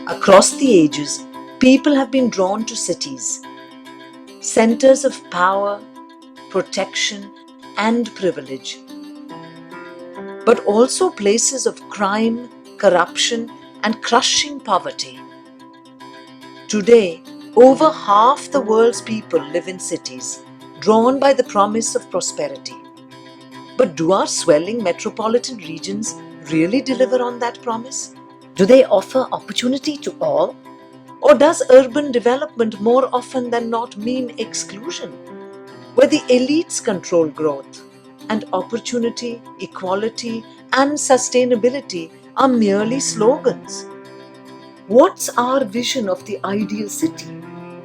Across the ages, people have been drawn to cities, centers of power, protection, and privilege, but also places of crime, corruption, and crushing poverty. Today, over half the world's people live in cities, drawn by the promise of prosperity. But do our swelling metropolitan regions really deliver on that promise? Do they offer opportunity to all? Or does urban development more often than not mean exclusion, where the elites control growth and opportunity, equality, and sustainability are merely slogans? What's our vision of the ideal city?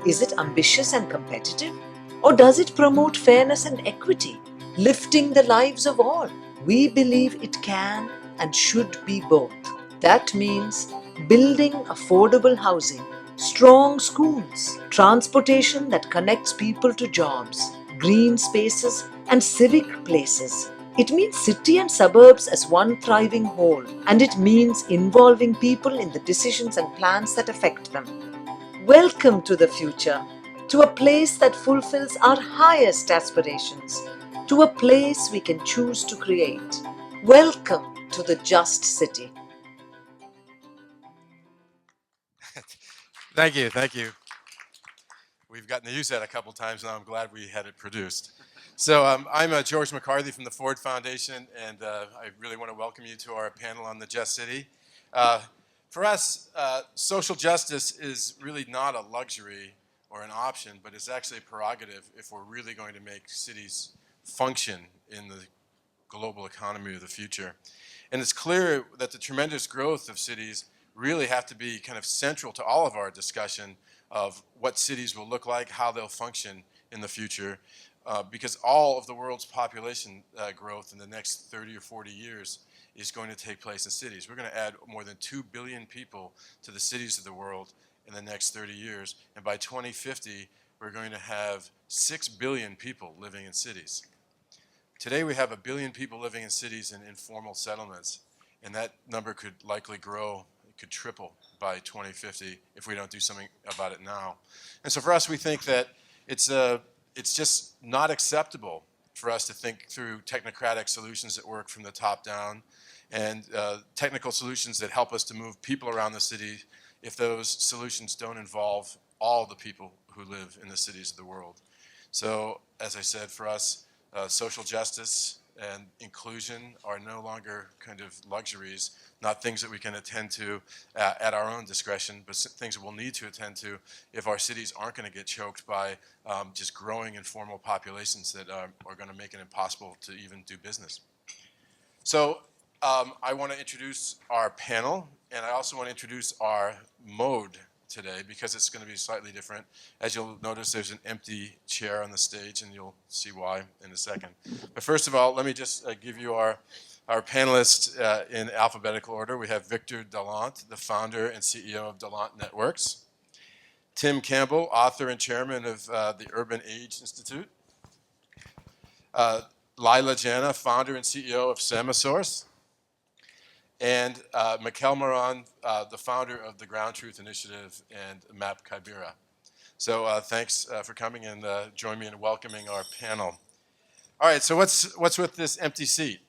Is it ambitious and competitive? Or does it promote fairness and equity, lifting the lives of all? We believe it can and should be both. That means building affordable housing, strong schools, transportation that connects people to jobs, green spaces, and civic places. It means city and suburbs as one thriving whole, and it means involving people in the decisions and plans that affect them. Welcome to the future, to a place that fulfills our highest aspirations, to a place we can choose to create. Welcome to the Just City. Thank you, thank you. We've gotten to use that a couple times now. I'm glad we had it produced. So I'm George McCarthy from the Ford Foundation, and I really want to welcome you to our panel on the Just City. For us, social justice is really not a luxury or an option, but it's actually a prerogative if we're really going to make cities function in the global economy of the future. And it's clear that the tremendous growth of cities really have to be kind of central to all of our discussion of what cities will look like, how they'll function in the future, because all of the world's population growth in the next 30 or 40 years is going to take place in cities. We're going to add more than 2 billion people to the cities of the world in the next 30 years, and by 2050, we're going to have 6 billion people living in cities. Today we have 1 billion people living in cities and informal settlements, and that number could likely grow, it could triple by 2050 if we don't do something about it now. And so for us, we think that it's just not acceptable for us to think through technocratic solutions that work from the top down and technical solutions that help us to move people around the city if those solutions don't involve all the people who live in the cities of the world. So as I said, for us, social justice and inclusion are no longer kind of luxuries, not things that we can attend to at our own discretion, but things that we'll need to attend to if our cities aren't going to get choked by just growing informal populations that are going to make it impossible to even do business. So I want to introduce our panel, and I also want to introduce our mode today because it's going to be slightly different. As you'll notice, there's an empty chair on the stage, and you'll see why in a second. But first of all, let me just give you our panelists in alphabetical order. We have Victor Dallant, the founder and CEO of Dallant Networks. Tim Campbell, author and chairman of the Urban Age Institute. Lila Jana, founder and CEO of Samasource. And Mikkel Moran, the founder of the Ground Truth Initiative and MAP Kibera. So thanks for coming and join me in welcoming our panel. All right, so what's with this empty seat?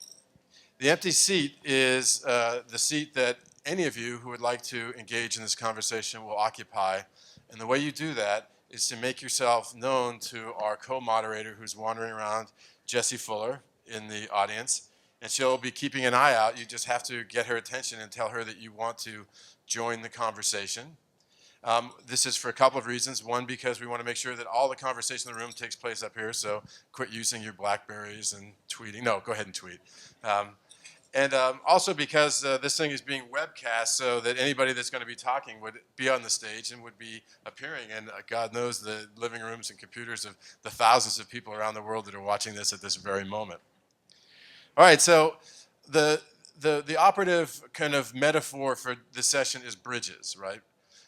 The empty seat is the seat that any of you who would like to engage in this conversation will occupy. And the way you do that is to make yourself known to our co-moderator who's wandering around, Jessie Fuller, in the audience. And she'll be keeping an eye out. You just have to get her attention and tell her that you want to join the conversation. This is for a couple of reasons. One, because we want to make sure that all the conversation in the room takes place up here, so quit using your BlackBerries and tweeting. No, go ahead and tweet. And also because this thing is being webcast so that anybody that's going to be talking would be on the stage and would be appearing. And God knows the living rooms and computers of the thousands of people around the world that are watching this at this very moment. All right, so the operative kind of metaphor for this session is bridges, right?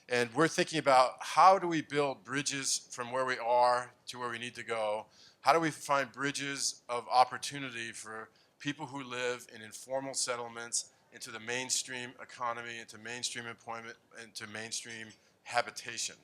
And we're thinking about how do we build bridges from where we are to where we need to go? How do we find bridges of opportunity for people who live in informal settlements into the mainstream economy, into mainstream employment, into mainstream habitation?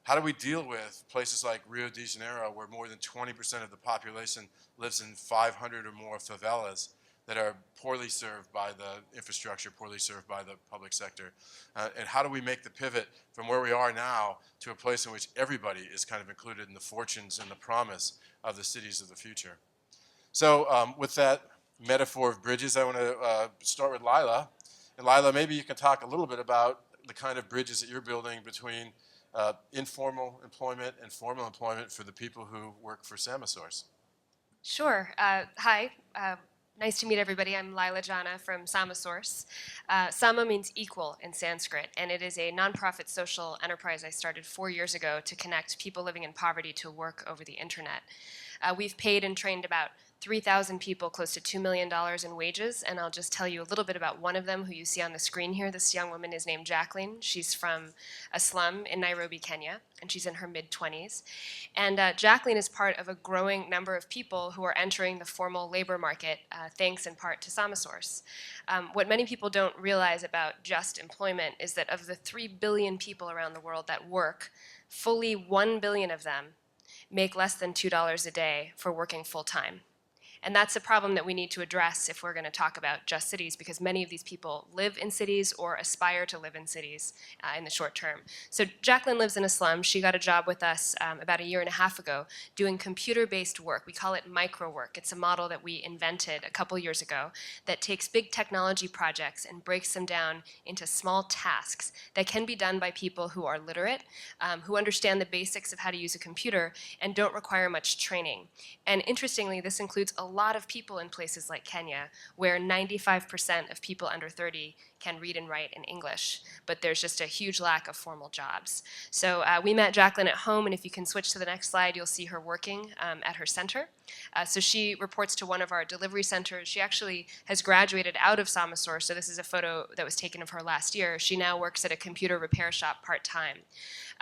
How do we deal with places like Rio de Janeiro, where more than 20% of the population lives in 500 or more favelas that are poorly served by the infrastructure, poorly served by the public sector? And how do we make the pivot from where we are now to a place in which everybody is kind of included in the fortunes and the promise of the cities of the future? So with that metaphor of bridges, I want to start with Lila. And Lila, maybe you can talk a little bit about the kind of bridges that you're building between informal employment and formal employment for the people who work for Samasource. Sure. Hi. Nice to meet everybody. I'm Lila Jana from Samasource. Sama means equal in Sanskrit, and it is a nonprofit social enterprise I started 4 years ago to connect people living in poverty to work over the internet. We've paid and trained about 3,000 people, close to $2 million in wages, and I'll just tell you a little bit about one of them who you see on the screen here. This young woman is named Jacqueline. She's from a slum in Nairobi, Kenya, and she's in her mid-20s. And Jacqueline is part of a growing number of people who are entering the formal labor market, thanks in part to Samasource. What many people don't realize about just employment is that of the 3 billion people around the world that work, fully 1 billion of them make less than $2 a day for working full-time. And that's a problem that we need to address if we're going to talk about just cities, because many of these people live in cities or aspire to live in cities in the short term. So Jacqueline lives in a slum. She got a job with us about 1.5 years ago doing computer-based work. We call it micro work. It's a model that we invented a couple years ago that takes big technology projects and breaks them down into small tasks that can be done by people who are literate, who understand the basics of how to use a computer, and don't require much training. And interestingly, this includes a lot of people in places like Kenya, where 95% of people under 30 can read and write in English, but there's just a huge lack of formal jobs. So we met Jacqueline at home, and if you can switch to the next slide, you'll see her working at her center. So she reports to one of our delivery centers. She actually has graduated out of Samasource, so this is a photo that was taken of her last year. She now works at a computer repair shop part-time.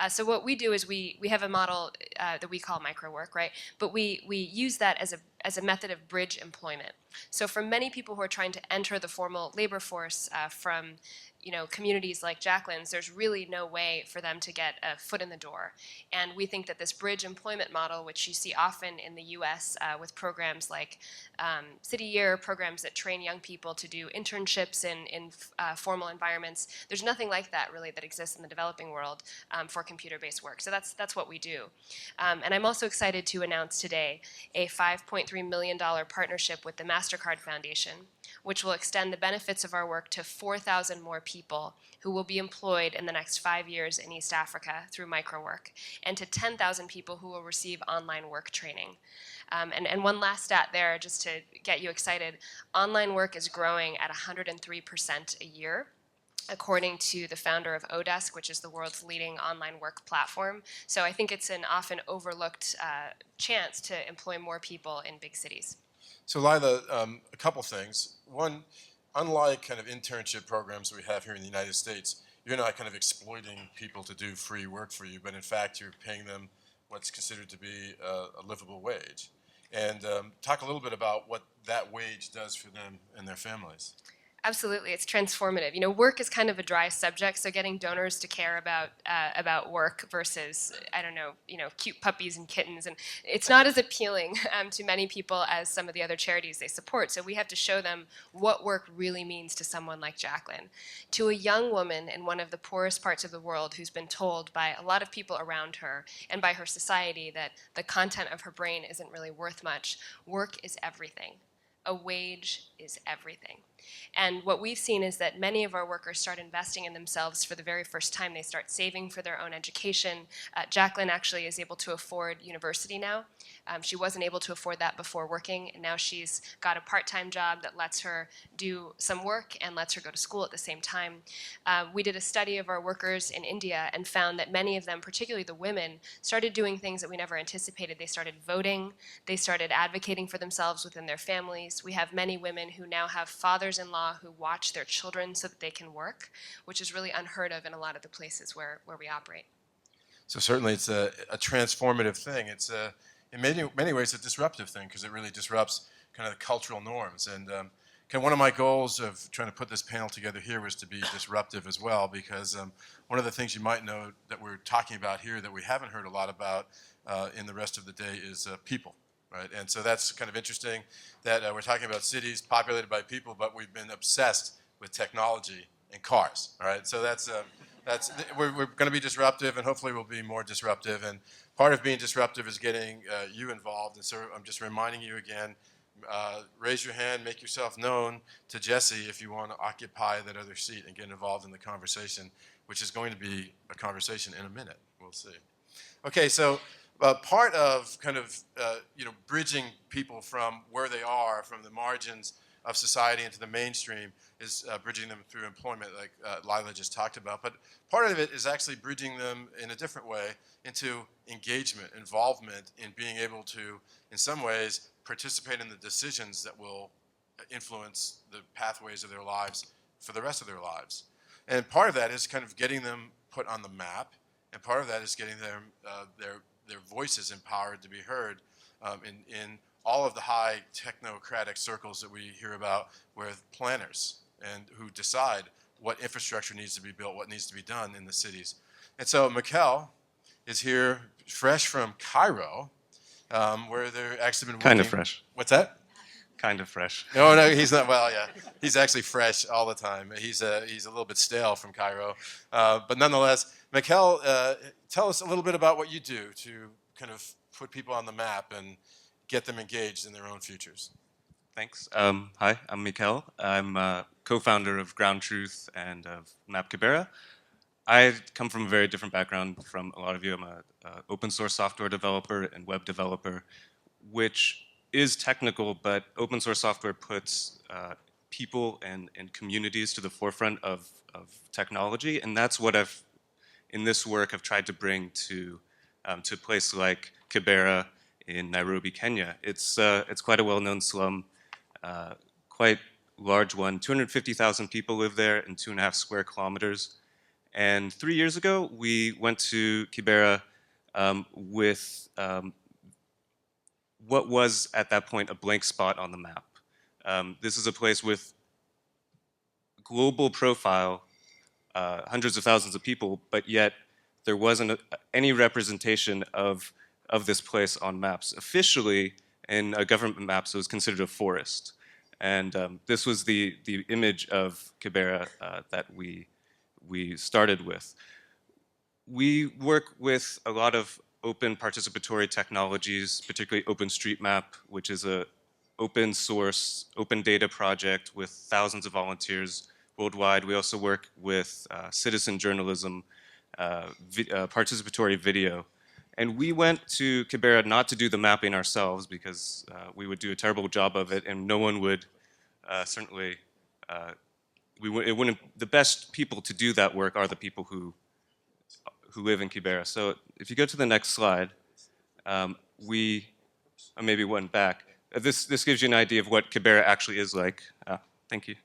So what we do is we have a model that we call micro work, right? But we use that as a method of bridge employment. So for many people who are trying to enter the formal labor force from communities like Jacqueline's, there's really no way for them to get a foot in the door. And we think that this bridge employment model, which you see often in the US with programs like City Year, programs that train young people to do internships in formal environments, there's nothing like that really that exists in the developing world for computer-based work. So that's what we do. And I'm also excited to announce today a $5.3 million partnership with the MasterCard Foundation, which will extend the benefits of our work to 4,000 more people who will be employed in the next 5 years in East Africa through microwork, and to 10,000 people who will receive online work training. And one last stat there, just to get you excited, online work is growing at 103% a year, according to the founder of Odesk, which is the world's leading online work platform. So I think it's an often overlooked chance to employ more people in big cities. So Lila, a couple things. One, unlike kind of internship programs we have here in the United States, you're not kind of exploiting people to do free work for you, but in fact you're paying them what's considered to be a livable wage. And talk a little bit about what that wage does for them and their families. Absolutely, it's transformative. Work is kind of a dry subject, so getting donors to care about work versus, I don't know, cute puppies and kittens, and it's not as appealing to many people as some of the other charities they support. So we have to show them what work really means to someone like Jacqueline. To a young woman in one of the poorest parts of the world who's been told by a lot of people around her and by her society that the content of her brain isn't really worth much, work is everything. A wage is everything. And what we've seen is that many of our workers start investing in themselves for the very first time. They start saving for their own education. Jacqueline actually is able to afford university now. She wasn't able to afford that before working, and now she's got a part-time job that lets her do some work and lets her go to school at the same time. We did a study of our workers in India and found that many of them, particularly the women, started doing things that we never anticipated. They started voting. They started advocating for themselves within their families. We have many women who now have fathers-in-law who watch their children so that they can work, which is really unheard of in a lot of the places where we operate. So certainly it's a transformative thing. It's in many ways a disruptive thing, because it really disrupts kind of the cultural norms. And one of my goals of trying to put this panel together here was to be disruptive as well, because one of the things you might know that we're talking about here that we haven't heard a lot about in the rest of the day is people, right? And so that's kind of interesting that we're talking about cities populated by people, but we've been obsessed with technology and cars, all right? So we're going to be disruptive, and hopefully we'll be more disruptive. And part of being disruptive is getting you involved. And so I'm just reminding you again, raise your hand, make yourself known to Jesse if you want to occupy that other seat and get involved in the conversation, which is going to be a conversation in a minute. We'll see. Okay, so part of kind of bridging people from where they are, from the margins of society into the mainstream, is bridging them through employment, like Lila just talked about. But part of it is actually bridging them in a different way into engagement, involvement in being able to, in some ways, participate in the decisions that will influence the pathways of their lives for the rest of their lives. And part of that is kind of getting them put on the map, and part of that is getting them their voices empowered to be heard in all of the high technocratic circles that we hear about, with planners and who decide what infrastructure needs to be built, what needs to be done in the cities. And so Mikkel is here fresh from Cairo, where they're actually been working. Kind of fresh. What's that? Kind of fresh. No, he's not. Well, yeah, he's actually fresh all the time. He's a little bit stale from Cairo, but nonetheless, Mikkel, tell us a little bit about what you do to kind of put people on the map and get them engaged in their own futures. Thanks. Hi, I'm Mikkel. I'm co-founder of Ground Truth and of Map Kibera. I come from a very different background from a lot of you. I'm an open source software developer and web developer, which is technical, but open source software puts people and communities to the forefront of technology, and that's what in this work, I've tried to bring to a place like Kibera in Nairobi, Kenya. It's quite a well-known slum, quite large one. 250,000 people live there in 2.5 square kilometers. And 3 years ago, we went to Kibera with what was at that point a blank spot on the map. This is a place with global profile, hundreds of thousands of people, but yet there wasn't any representation of this place on maps. Officially, in government maps, it was considered a forest. And this was the image of Kibera that we started with. We work with a lot of open participatory technologies, particularly OpenStreetMap, which is an open source, open data project with thousands of volunteers worldwide. We also work with citizen journalism, participatory video. And we went to Kibera not to do the mapping ourselves, because we would do a terrible job of it, and no one would certainly, the best people to do that work are the people who live in Kibera. So if you go to the next slide, maybe one back. This gives you an idea of what Kibera actually is like. Thank you.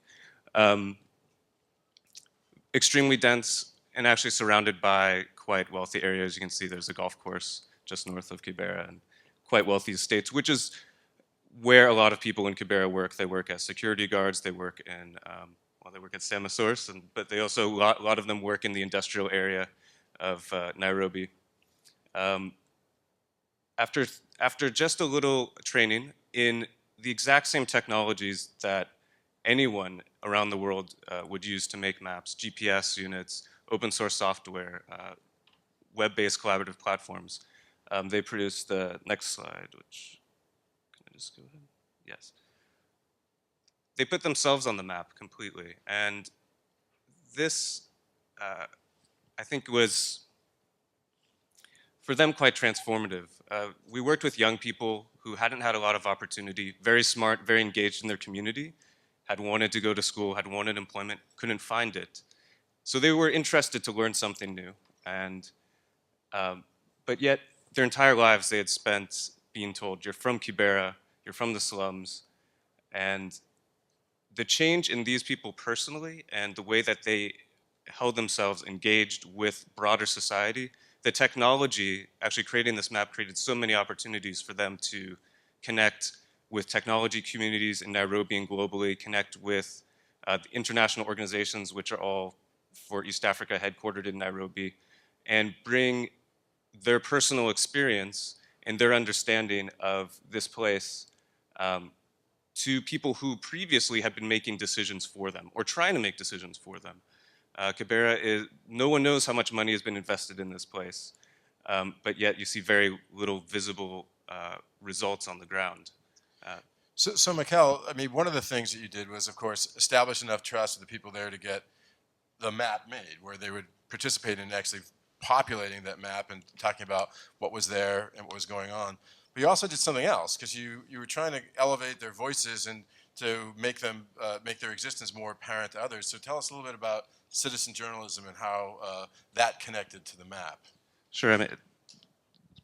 Extremely dense and actually surrounded by quite wealthy areas. You can see there's a golf course just north of Kibera and quite wealthy estates, which is where a lot of people in Kibera work. They work as security guards. They work in, they work at Samasource, but they also, a lot of them work in the industrial area of Nairobi. After just a little training in the exact same technologies that anyone around the world would use to make maps, GPS units, open source software, web-based collaborative platforms, they produced the next slide, which, can I just go ahead? Yes. They put themselves on the map completely. And this, I think, was, for them, quite transformative. We worked with young people who hadn't had a lot of opportunity, very smart, very engaged in their community, had wanted to go to school, had wanted employment, couldn't find it. So they were interested to learn something new. And, but yet, their entire lives they had spent being told, you're from Kibera, you're from the slums. And the change in these people personally and the way that they held themselves engaged with broader society, the technology, actually creating this map, created so many opportunities for them to connect with technology communities in Nairobi and globally, connect with the international organizations, which are all for East Africa headquartered in Nairobi, and bring their personal experience and their understanding of this place to people who previously had been making decisions for them or trying to make decisions for them. Kibera is, no one knows how much money has been invested in this place, but yet you see very little visible results on the ground. So Mikkel, I mean, one of the things that you did was, of course, establish enough trust with the people there to get the map made, where they would participate in actually populating that map and talking about what was there and what was going on. But you also did something else, because you were trying to elevate their voices and to make them make their existence more apparent to others. So tell us a little bit about citizen journalism and how that connected to the map. Sure. I mean,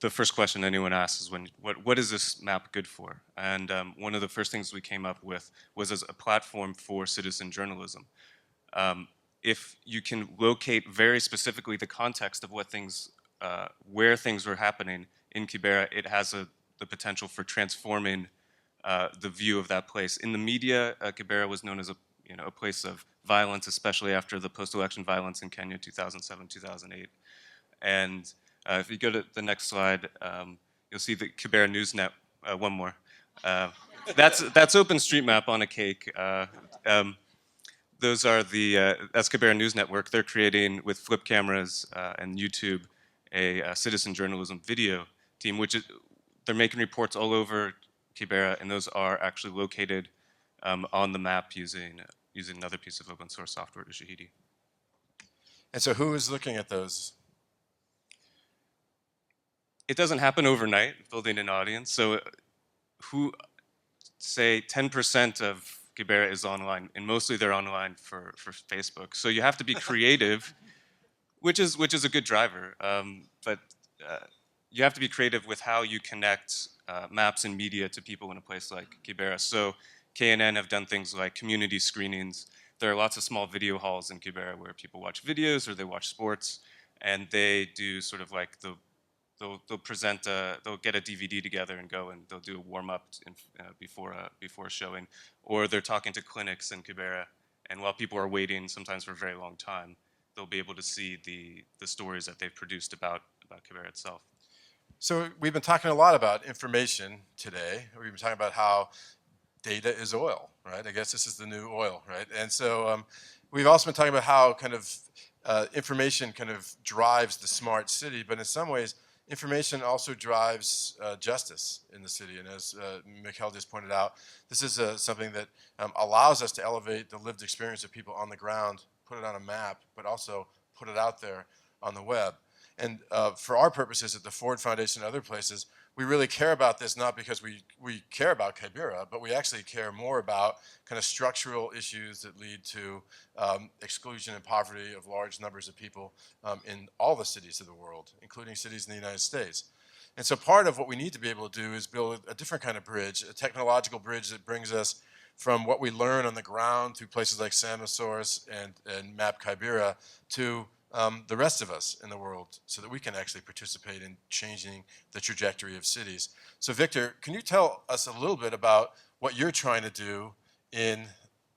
the first question anyone asks is, what is this map good for? And one of the first things we came up with was as a platform for citizen journalism. If you can locate very specifically the context of what things, where things were happening in Kibera, it has the potential for transforming the view of that place. In the media, Kibera was known as a place of violence, especially after the post-election violence in Kenya, 2007, 2008. And if you go to the next slide, you'll see the Kibera NewsNet. One more. That's OpenStreetMap on a cake. Those are that's Kibera News Network. They're creating, with flip cameras and YouTube, a citizen journalism video team, which is, they're making reports all over Kibera, and those are actually located on the map using another piece of open source software, Ushahidi. And so who is looking at those? It doesn't happen overnight, building an audience. So say 10% of Kibera is online, and mostly they're online for Facebook. So you have to be creative, which is a good driver. But you have to be creative with how you connect maps and media to people in a place like Kibera. So KNN have done things like community screenings. There are lots of small video halls in Kibera where people watch videos or they watch sports, and they do sort of like they'll present they'll get a DVD together and go and they'll do a warm up before showing, or they're talking to clinics in Kibera, and while people are waiting, sometimes for a very long time, they'll be able to see the stories that they've produced about Kibera itself. So we've been talking a lot about information today. We've been talking about how data is oil, right? I guess this is the new oil, right? And so we've also been talking about how kind of information kind of drives the smart city, but in some ways, information also drives justice in the city. And as Mikkel just pointed out, this is something that allows us to elevate the lived experience of people on the ground, put it on a map, but also put it out there on the web. And for our purposes at the Ford Foundation and other places, we really care about this not because we care about Kibera, but we actually care more about kind of structural issues that lead to exclusion and poverty of large numbers of people in all the cities of the world, including cities in the United States. And so part of what we need to be able to do is build a different kind of bridge, a technological bridge that brings us from what we learn on the ground through places like Samasource and Map Kibera to the rest of us in the world, so that we can actually participate in changing the trajectory of cities. So Victor, can you tell us a little bit about what you're trying to do in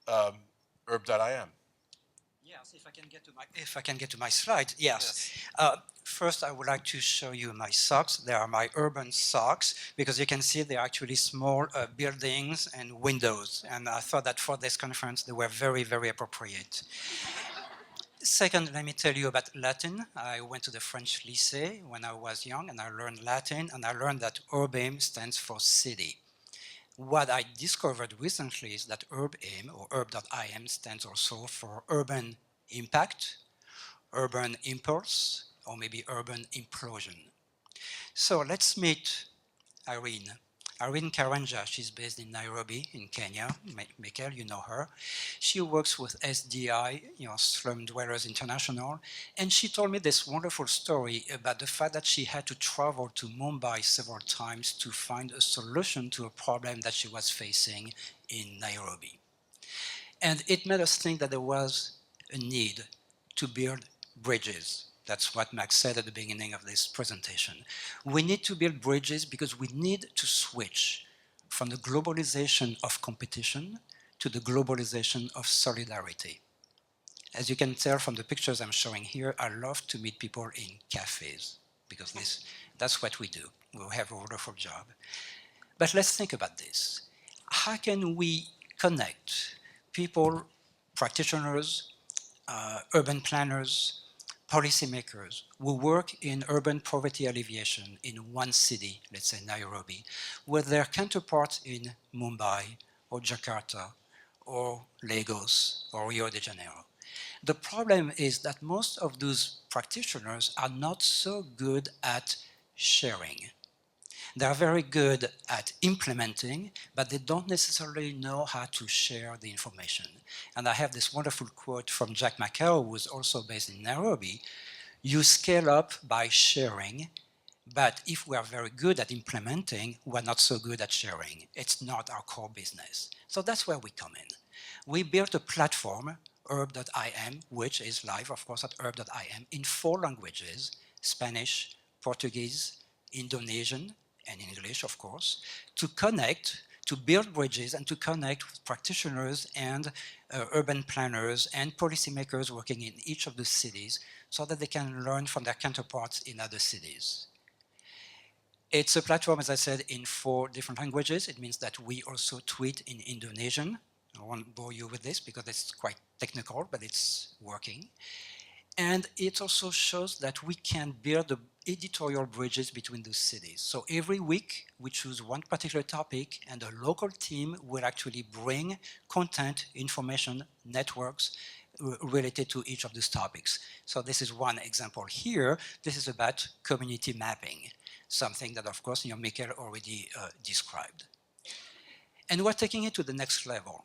Urb.im? Yes, if I can get to my slide, yes. First, I would like to show you my socks. They are my urban socks, because you can see they're actually small buildings and windows. And I thought that for this conference, they were very, very appropriate. Second, let me tell you about Latin. I went to the French lycée when I was young, and I learned Latin, and I learned that URBAIM stands for city. What I discovered recently is that URBAIM, or Urb.im, stands also for urban impact, urban impulse, or maybe urban implosion. So let's meet Irene. Irene Karanja, she's based in Nairobi in Kenya. Mikkel, you know her. She works with SDI, Slum Dwellers International, and she told me this wonderful story about the fact that she had to travel to Mumbai several times to find a solution to a problem that she was facing in Nairobi. And it made us think that there was a need to build bridges. That's what Max said at the beginning of this presentation. We need to build bridges because we need to switch from the globalization of competition to the globalization of solidarity. As you can tell from the pictures I'm showing here, I love to meet people in cafes because that's what we do. We have a wonderful job. But let's think about this. How can we connect people, practitioners, urban planners, policymakers who work in urban poverty alleviation in one city, let's say Nairobi, with their counterparts in Mumbai or Jakarta or Lagos or Rio de Janeiro? The problem is that most of those practitioners are not so good at sharing. They are very good at implementing, but they don't necessarily know how to share the information. And I have this wonderful quote from Jack Macao, who is also based in Nairobi. You scale up by sharing, but if we are very good at implementing, we're not so good at sharing. It's not our core business. So that's where we come in. We built a platform, Herb.im, which is live, of course, at Herb.im in 4 languages, Spanish, Portuguese, Indonesian, and English, of course, to connect, to build bridges and to connect with practitioners and urban planners and policymakers working in each of the cities so that they can learn from their counterparts in other cities. It's a platform, as I said, in 4 different languages. It means that we also tweet in Indonesian. I won't bore you with this because it's quite technical, but it's working. And it also shows that we can build the editorial bridges between those cities. So every week we choose one particular topic and a local team will actually bring content, information, networks related to each of these topics. So this is one example here. This is about community mapping, something that of course Michael already described. And we're taking it to the next level.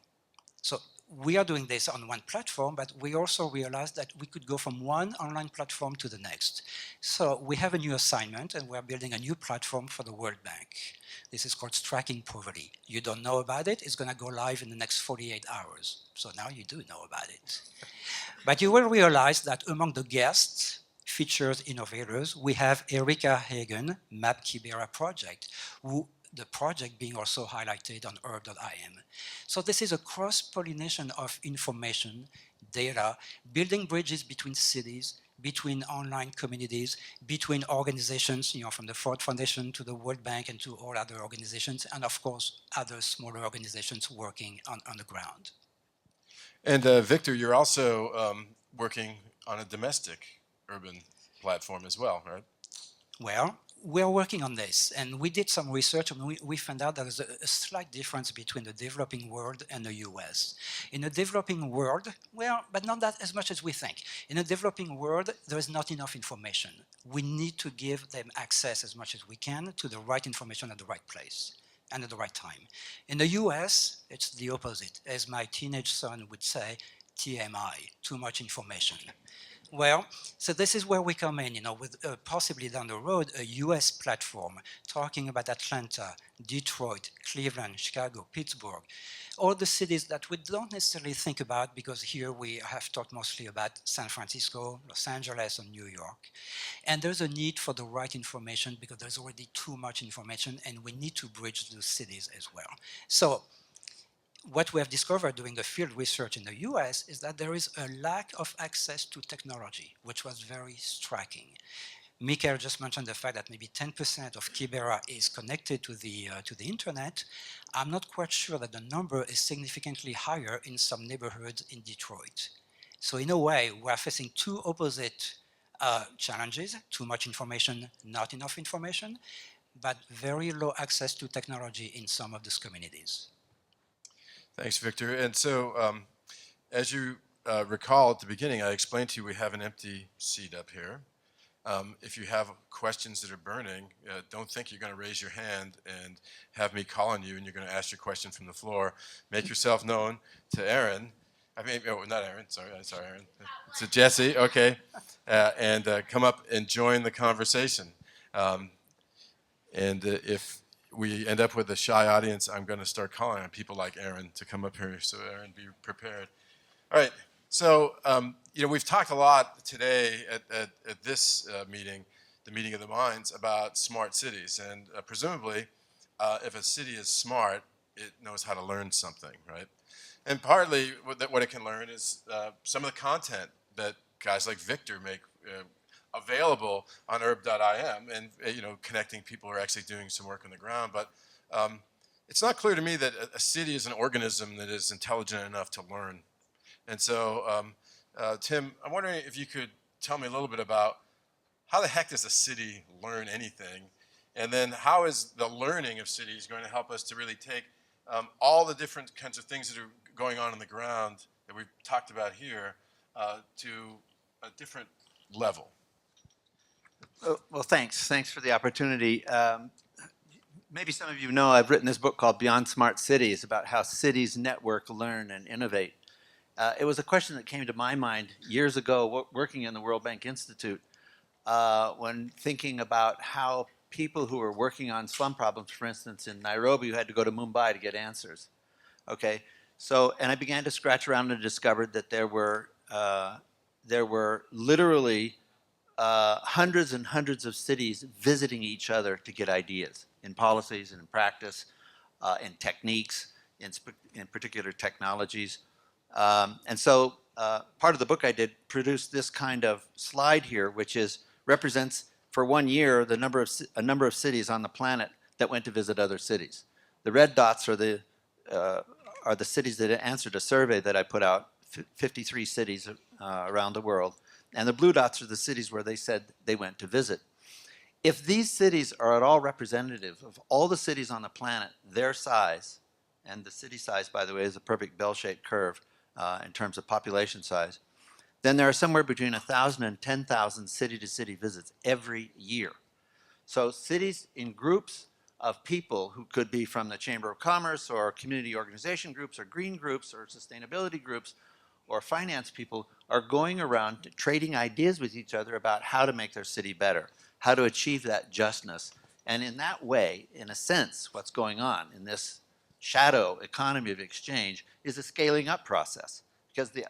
So we are doing this on one platform, but we also realized that we could go from one online platform to the next. So we have a new assignment and we're building a new platform for the World Bank. This is called Tracking Poverty. You don't know about it, it's going to go live in the next 48 hours. So now you do know about it. But you will realize that among the guests, featured innovators, we have Erika Hagen, Map Kibera project, who the project being also highlighted on Herb.im. So this is a cross-pollination of information, data, building bridges between cities, between online communities, between organizations, from the Ford Foundation to the World Bank and to all other organizations, and of course, other smaller organizations working on the ground. And Victor, you're also working on a domestic urban platform as well, right? Well, we're working on this, and we did some research, and we found out there's a slight difference between the developing world and the US. In the developing world, well, but not that as much as we think. In the developing world, there is not enough information. We need to give them access as much as we can to the right information at the right place and at the right time. In the US, it's the opposite. As my teenage son would say, TMI, too much information. Well, so this is where we come in, with possibly down the road, a US platform talking about Atlanta, Detroit, Cleveland, Chicago, Pittsburgh, all the cities that we don't necessarily think about because here we have talked mostly about San Francisco, Los Angeles, and New York. And there's a need for the right information because there's already too much information and we need to bridge those cities as well. So what we have discovered doing the field research in the US is that there is a lack of access to technology, which was very striking. Michael just mentioned the fact that maybe 10% of Kibera is connected to the internet. I'm not quite sure that the number is significantly higher in some neighborhoods in Detroit. So in a way, we're facing 2 opposite challenges, too much information, not enough information, but very low access to technology in some of these communities. Thanks, Victor. And so, as you recall at the beginning, I explained to you we have an empty seat up here. If you have questions that are burning, don't think you're going to raise your hand and have me call on you and you're going to ask your question from the floor. Make yourself known to Aaron. I mean, oh, not Aaron, sorry, Aaron. To Jesse, okay. And come up and join the conversation. And if we end up with a shy audience, I'm going to start calling on people like Aaron to come up here. So Aaron, be prepared. All right. So, we've talked a lot today at this meeting, the Meeting of the Minds, about smart cities. And presumably, if a city is smart, it knows how to learn something, right? And partly what it can learn is some of the content that guys like Victor make available on herb.im, and connecting people who are actually doing some work on the ground. But it's not clear to me that a city is an organism that is intelligent enough to learn. And so, Tim, I'm wondering if you could tell me a little bit about how the heck does a city learn anything? And then how is the learning of cities going to help us to really take all the different kinds of things that are going on the ground that we've talked about here to a different level? Well, thanks. Thanks for the opportunity. Maybe some of you know I've written this book called Beyond Smart Cities, about how cities network, learn, and innovate. It was a question that came to my mind years ago working in the World Bank Institute when thinking about how people who were working on slum problems, for instance, in Nairobi, who had to go to Mumbai to get answers. Okay, so, and I began to scratch around and discovered that there were literally hundreds and hundreds of cities visiting each other to get ideas in policies and in practice, in techniques, in particular technologies. And so part of the book I did produced this kind of slide here, which represents for 1 year a number of cities on the planet that went to visit other cities. The red dots are the cities that answered a survey that I put out, 53 cities around the world. And the blue dots are the cities where they said they went to visit. If these cities are at all representative of all the cities on the planet, their size, and the city size, by the way, is a perfect bell-shaped curve in terms of population size, then there are somewhere between 1,000 and 10,000 city-to-city visits every year. So cities in groups of people who could be from the Chamber of Commerce or community organization groups or green groups or sustainability groups or finance people are going around trading ideas with each other about how to make their city better, how to achieve that justness. And in that way, in a sense, what's going on in this shadow economy of exchange is a scaling up process, because the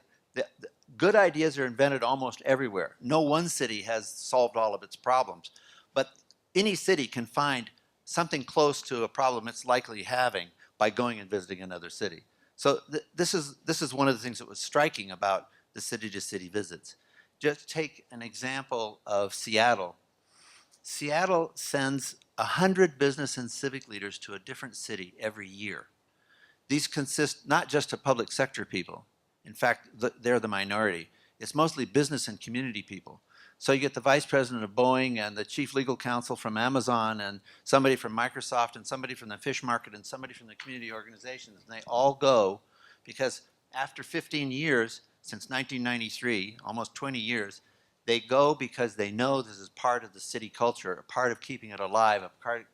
good ideas are invented almost everywhere. No one city has solved all of its problems, but any city can find something close to a problem it's likely having by going and visiting another city. So this is one of the things that was striking about the city-to-city visits. Just take an example of Seattle. Seattle sends 100 business and civic leaders to a different city every year. These consist not just of public sector people. In fact, they're the minority. It's mostly business and community people. So you get the vice president of Boeing and the chief legal counsel from Amazon and somebody from Microsoft and somebody from the fish market and somebody from the community organizations. And they all go because after 15 years, since 1993, almost 20 years, they go because they know this is part of the city culture, a part of keeping it alive, a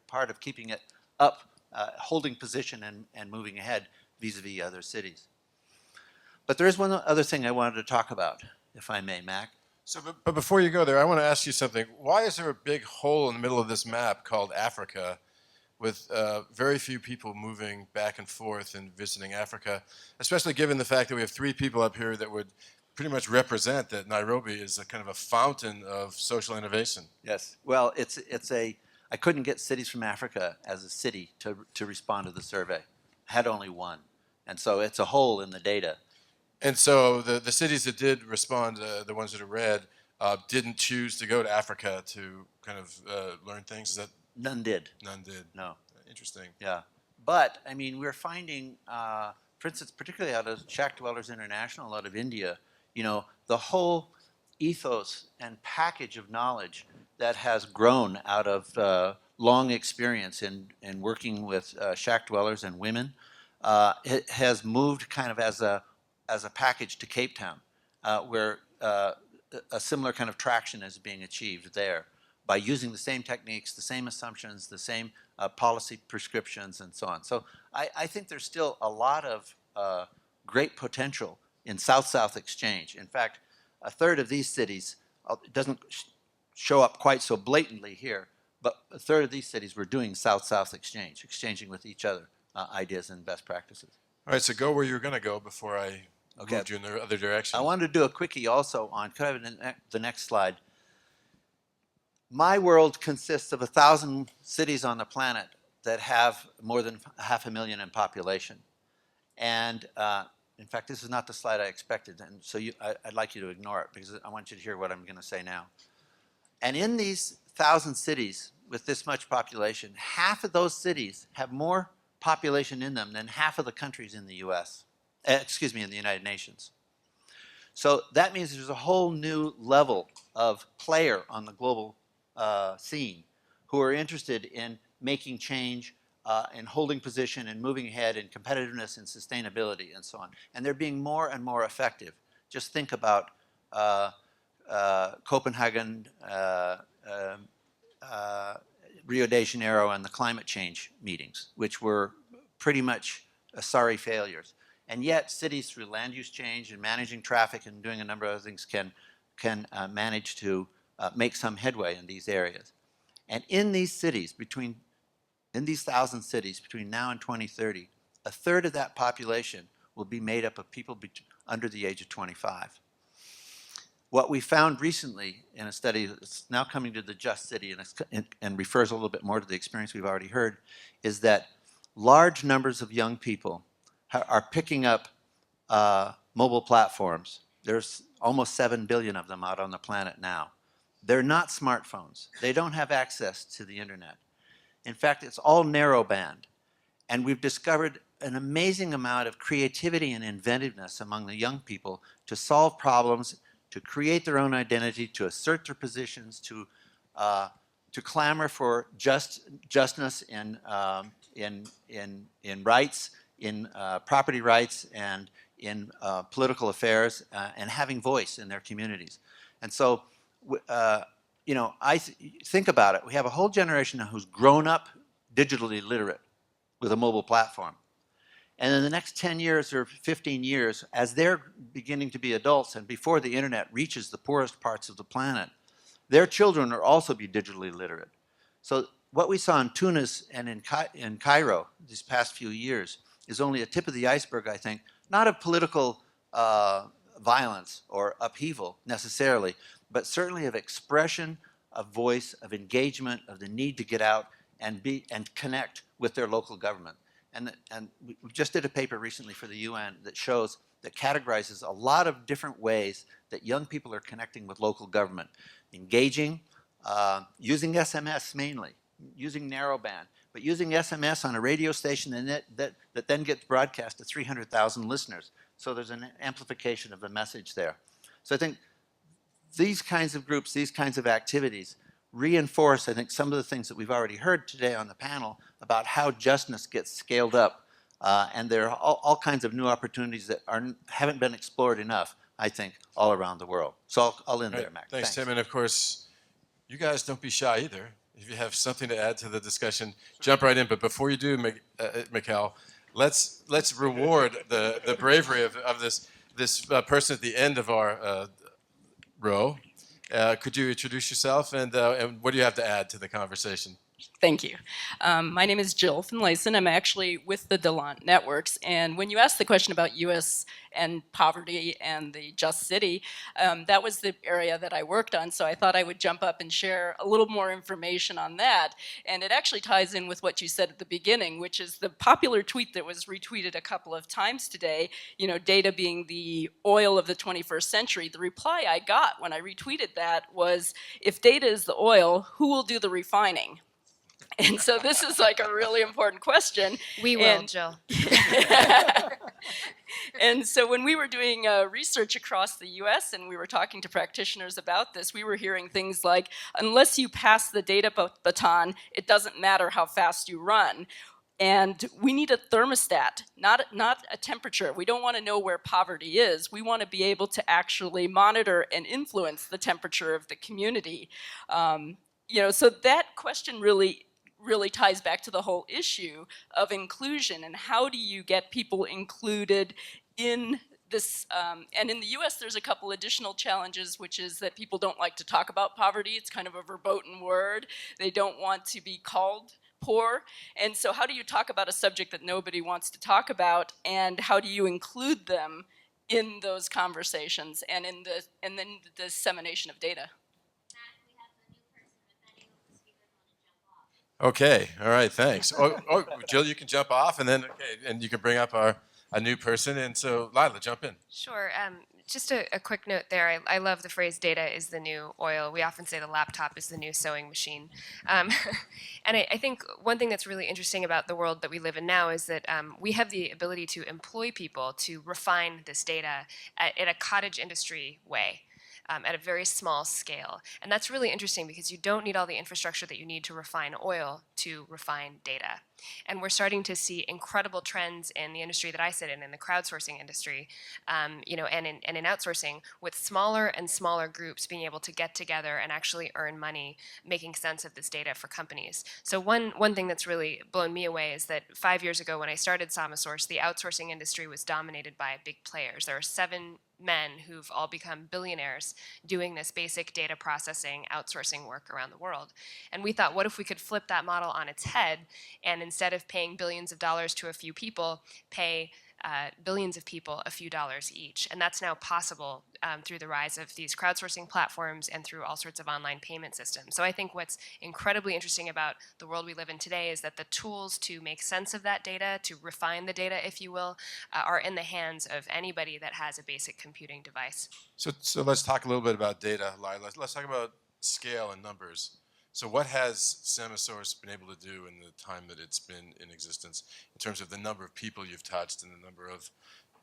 part of keeping it up, holding position and moving ahead vis-a-vis other cities. But there is one other thing I wanted to talk about, if I may, Mac. So, but before you go there, I want to ask you something. Why is there a big hole in the middle of this map called Africa, with very few people moving back and forth and visiting Africa, especially given the fact that we have 3 people up here that would pretty much represent that Nairobi is a kind of a fountain of social innovation? Yes. Well, I couldn't get cities from Africa as a city to respond to the survey. I had only one. And so it's a hole in the data. And so the cities that did respond, the ones that are red, didn't choose to go to Africa to kind of learn things? Is that None did. None did. No. Interesting. Yeah. But, I mean, we're finding, for instance, particularly out of Shack Dwellers International, out of India, you know, the whole ethos and package of knowledge that has grown out of long experience in working with shack dwellers and women, it has moved kind of as a package to Cape Town, where a similar kind of traction is being achieved there by using the same techniques, the same assumptions, the same policy prescriptions, and so on. So I think there's still a lot of great potential in South-South exchange. In fact, a third of these cities, it doesn't show up quite so blatantly here, but a third of these cities were doing South-South exchange, exchanging with each other ideas and best practices. All right, so go where you're going to go before I moved you in the other direction. I wanted to do a quickie also on, could I have the next slide? My world consists of 1,000 cities on the planet that have more than 500,000 in population. And in fact, this is not the slide I expected, and so I'd like you to ignore it because I want you to hear what I'm going to say now. And in these 1,000 cities with this much population, half of those cities have more population in them than half of the countries in the U.S., in the United Nations. So that means there's a whole new level of player on the global scene who are interested in making change and holding position and moving ahead in competitiveness and sustainability and so on. And they're being more and more effective. Just think about Copenhagen, Rio de Janeiro, and the climate change meetings, which were pretty much sorry failures. And yet cities, through land use change and managing traffic and doing a number of other things, can manage to make some headway in these areas. And in these cities, in these 1,000 cities, between now and 2030, a third of that population will be made up of people under the age of 25. What we found recently in a study that's now coming to the Just City and refers a little bit more to the experience we've already heard, is that large numbers of young people are picking up mobile platforms. There's almost 7 billion of them out on the planet now. They're not smartphones. They don't have access to the internet. In fact, it's all narrowband. And we've discovered an amazing amount of creativity and inventiveness among the young people to solve problems, to create their own identity, to assert their positions, to clamor for justness in rights, in property rights, and in political affairs, and having voice in their communities. And so, think about it. We have a whole generation now who's grown up digitally literate with a mobile platform. And in the next 10 years or 15 years, as they're beginning to be adults and before the internet reaches the poorest parts of the planet, their children will also be digitally literate. So what we saw in Tunis and in Cairo these past few years is only a tip of the iceberg, I think, not of political violence or upheaval necessarily, but certainly of expression, of voice, of engagement, of the need to get out and connect with their local government. And we just did a paper recently for the UN that shows, that categorizes a lot of different ways that young people are connecting with local government, engaging, using SMS mainly, using narrowband, but using SMS on a radio station that then gets broadcast to 300,000 listeners. So there's an amplification of the message there. So I think these kinds of groups, these kinds of activities reinforce, I think, some of the things that we've already heard today on the panel about how justness gets scaled up. And there are all kinds of new opportunities that haven't been explored enough, I think, all around the world. So I'll end there, Mac. Thanks, Tim. And of course, you guys don't be shy either. If you have something to add to the discussion, jump right in. But before you do, Mikhail, let's reward the bravery of this person at the end of our row. Could you introduce yourself and what do you have to add to the conversation? Thank you. My name is Jill Finlayson. I'm actually with the Delant Networks. And when you asked the question about US and poverty and the Just City, that was the area that I worked on. So I thought I would jump up and share a little more information on that. And it actually ties in with what you said at the beginning, which is the popular tweet that was retweeted a couple of times today, data being the oil of the 21st century. The reply I got when I retweeted that was, if data is the oil, who will do the refining? And so this is like a really important question. We will, Jill. And so when we were doing research across the US and we were talking to practitioners about this, we were hearing things like, unless you pass the data baton, it doesn't matter how fast you run. And we need a thermostat, not a temperature. We don't want to know where poverty is. We want to be able to actually monitor and influence the temperature of the community. So that question really ties back to the whole issue of inclusion and how do you get people included in this. And in the US, there's a couple additional challenges, which is that people don't like to talk about poverty. It's kind of a verboten word. They don't want to be called poor. And so how do you talk about a subject that nobody wants to talk about, and how do you include them in those conversations and in the dissemination of data? Okay, all right, thanks. Jill, you can jump off, and then and you can bring up a new person. And so, Lila, jump in. Sure. Just a quick note there. I love the phrase data is the new oil. We often say the laptop is the new sewing machine. Um, and I think one thing that's really interesting about the world that we live in now is that we have the ability to employ people to refine this data in a cottage industry way. At a very small scale. And that's really interesting because you don't need all the infrastructure that you need to refine oil to refine data. And we're starting to see incredible trends in the industry that I sit in the crowdsourcing industry, and in outsourcing, with smaller and smaller groups being able to get together and actually earn money making sense of this data for companies. So one thing that's really blown me away is that 5 years ago when I started SamaSource, the outsourcing industry was dominated by big players. There are 7 men who've all become billionaires doing this basic data processing outsourcing work around the world. And we thought, what if we could flip that model on its head and instead of paying billions of dollars to a few people, pay billions of people a few dollars each. And that's now possible through the rise of these crowdsourcing platforms and through all sorts of online payment systems. So I think what's incredibly interesting about the world we live in today is that the tools to make sense of that data, to refine the data, if you will, are in the hands of anybody that has a basic computing device. So let's talk a little bit about data, Lila. Let's talk about scale and numbers. So what has SamaSource been able to do in the time that it's been in existence in terms of the number of people you've touched and the number of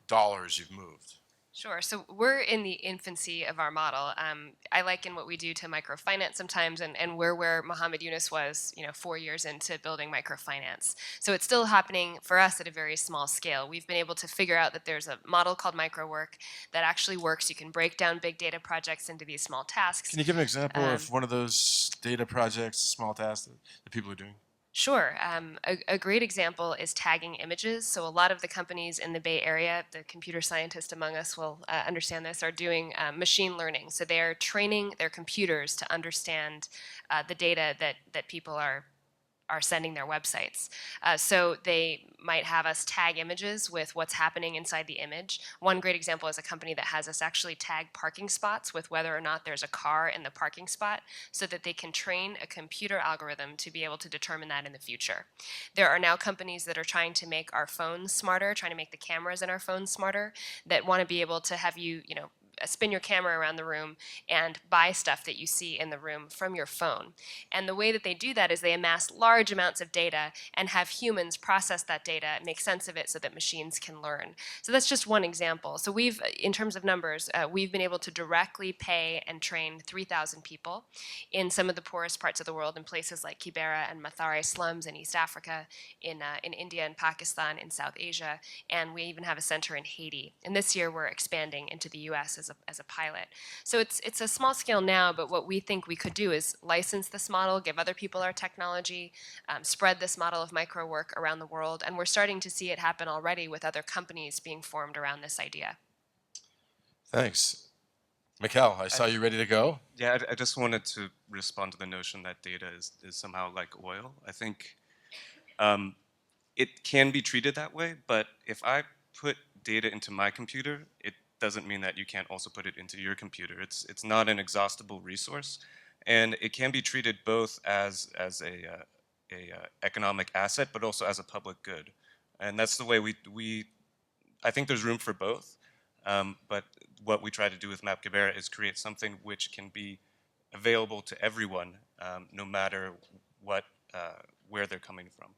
dollars you've moved? Sure. So we're in the infancy of our model. I liken what we do to microfinance sometimes, and we're where Muhammad Yunus was, 4 years into building microfinance. So it's still happening for us at a very small scale. We've been able to figure out that there's a model called MicroWork that actually works. You can break down big data projects into these small tasks. Can you give an example of one of those data projects, small tasks that people are doing? Sure. A great example is tagging images. So a lot of the companies in the Bay Area, the computer scientists among us will understand this, are doing machine learning. So they are training their computers to understand the data that people are sending their websites. So they might have us tag images with what's happening inside the image. One great example is a company that has us actually tag parking spots with whether or not there's a car in the parking spot so that they can train a computer algorithm to be able to determine that in the future. There are now companies that are trying to make our phones smarter, trying to make the cameras in our phones smarter, that want to be able to have you, spin your camera around the room and buy stuff that you see in the room from your phone. And the way that they do that is they amass large amounts of data and have humans process that data, make sense of it so that machines can learn. So that's just one example. So we've, in terms of numbers, we've been able to directly pay and train 3,000 people in some of the poorest parts of the world, in places like Kibera and Mathare slums in East Africa, in India and Pakistan, in South Asia, and we even have a center in Haiti. And this year we're expanding into the US as a pilot. So it's a small scale now, but what we think we could do is license this model, give other people our technology, spread this model of MicroWork around the world, and we're starting to see it happen already with other companies being formed around this idea. Thanks. Mikkel, I saw you ready to go. Yeah, I just wanted to respond to the notion that data is somehow like oil. I think it can be treated that way, but if I put data into my computer, it doesn't mean that you can't also put it into your computer. It's not an exhaustible resource, and it can be treated both as a economic asset, but also as a public good. And that's the way I think there's room for both. But what we try to do with MapKibera is create something which can be available to everyone, no matter where they're coming from.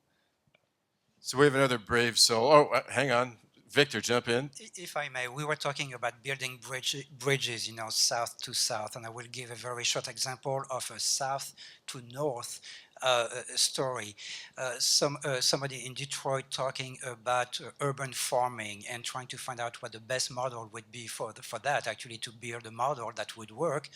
So we have another brave soul. Oh, hang on. Victor, jump in. If I may, we were talking about building bridges, south to south, and I will give a very short example of a south to north story. Somebody in Detroit talking about urban farming and trying to find out what the best model would be for that, actually to build a model that would work,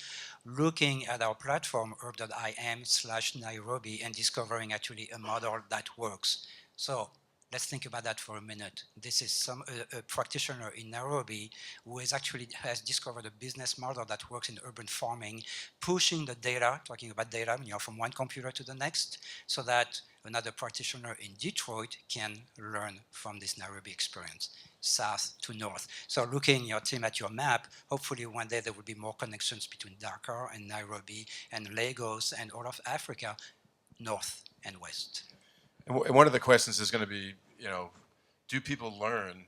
looking at our platform, urb.im/Nairobi, and discovering actually a model that works. So let's think about that for a minute. This is a practitioner in Nairobi who has discovered a business model that works in urban farming, pushing the data, talking about data, from one computer to the next, so that another practitioner in Detroit can learn from this Nairobi experience, south to north. So looking your team at your map, hopefully one day there will be more connections between Dakar and Nairobi and Lagos and all of Africa. north and west. And one of the questions is going to be, do people learn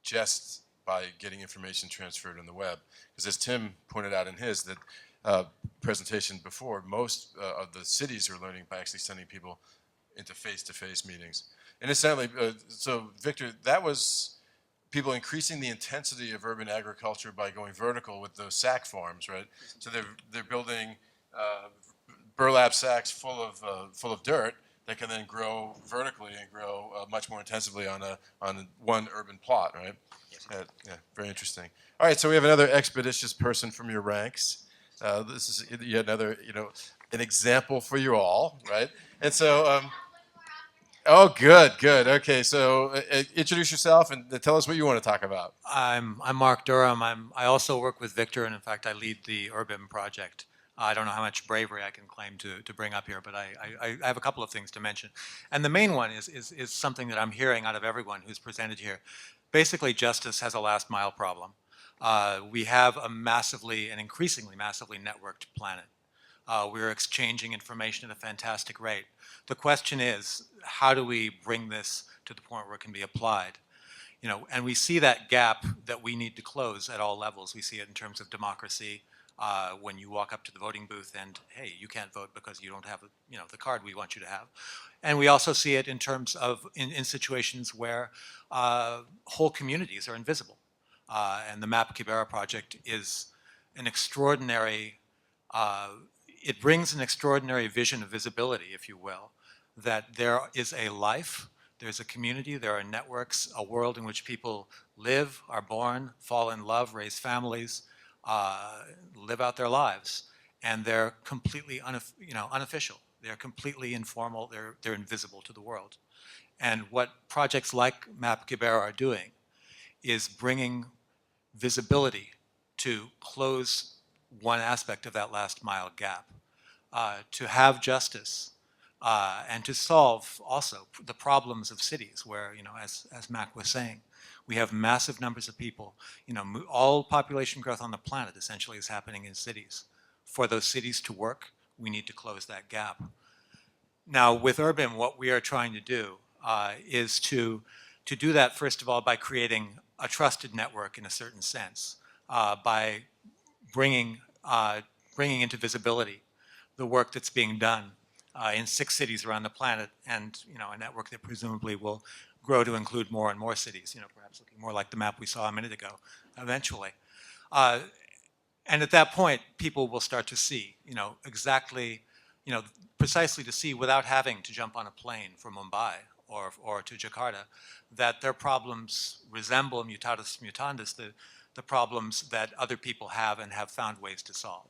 just by getting information transferred on the web? Because as Tim pointed out in his presentation before, most of the cities are learning by actually sending people into face-to-face meetings. And incidentally, so Victor, that was people increasing the intensity of urban agriculture by going vertical with those sack farms, right? So they're building burlap sacks full of dirt that can then grow vertically and grow much more intensively on one urban plot, right? Yes. Yeah, very interesting. All right, so we have another expeditious person from your ranks. This is yet another, an example for you all, right? And so, oh, good. Okay, so introduce yourself and tell us what you want to talk about. I'm Mark Durham. I also work with Victor, and in fact, I lead the Urbim project. I don't know how much bravery I can claim to bring up here, but I have a couple of things to mention. And the main one is something that I'm hearing out of everyone who's presented here. Basically, justice has a last mile problem. We have a massively and increasingly massively networked planet. We're exchanging information at a fantastic rate. The question is, how do we bring this to the point where it can be applied? And we see that gap that we need to close at all levels. We see it in terms of democracy. When you walk up to the voting booth and, hey, you can't vote because you don't have the card we want you to have. And we also see it in terms of in situations where whole communities are invisible. And the Map Kibera project is an extraordinary, it brings an extraordinary vision of visibility, if you will, that there is a life, there's a community, there are networks, a world in which people live, are born, fall in love, raise families, live out their lives, and they're completely unofficial. They're completely informal. They're invisible to the world. And what projects like Map Kibera are doing is bringing visibility to close one aspect of that last mile gap, to have justice, and to solve also the problems of cities where, as Mac was saying, we have massive numbers of people. All population growth on the planet essentially is happening in cities. For those cities to work, we need to close that gap. Now, with Urbim, what we are trying to do is to do that, first of all, by creating a trusted network in a certain sense, by bringing into visibility the work that's being done in 6 cities around the planet, and a network that presumably will grow to include more and more cities, perhaps looking more like the map we saw a minute ago, eventually. And at that point, people will start to see, exactly, precisely to see without having to jump on a plane from Mumbai or to Jakarta, that their problems resemble, mutatis mutandis, the problems that other people have and have found ways to solve.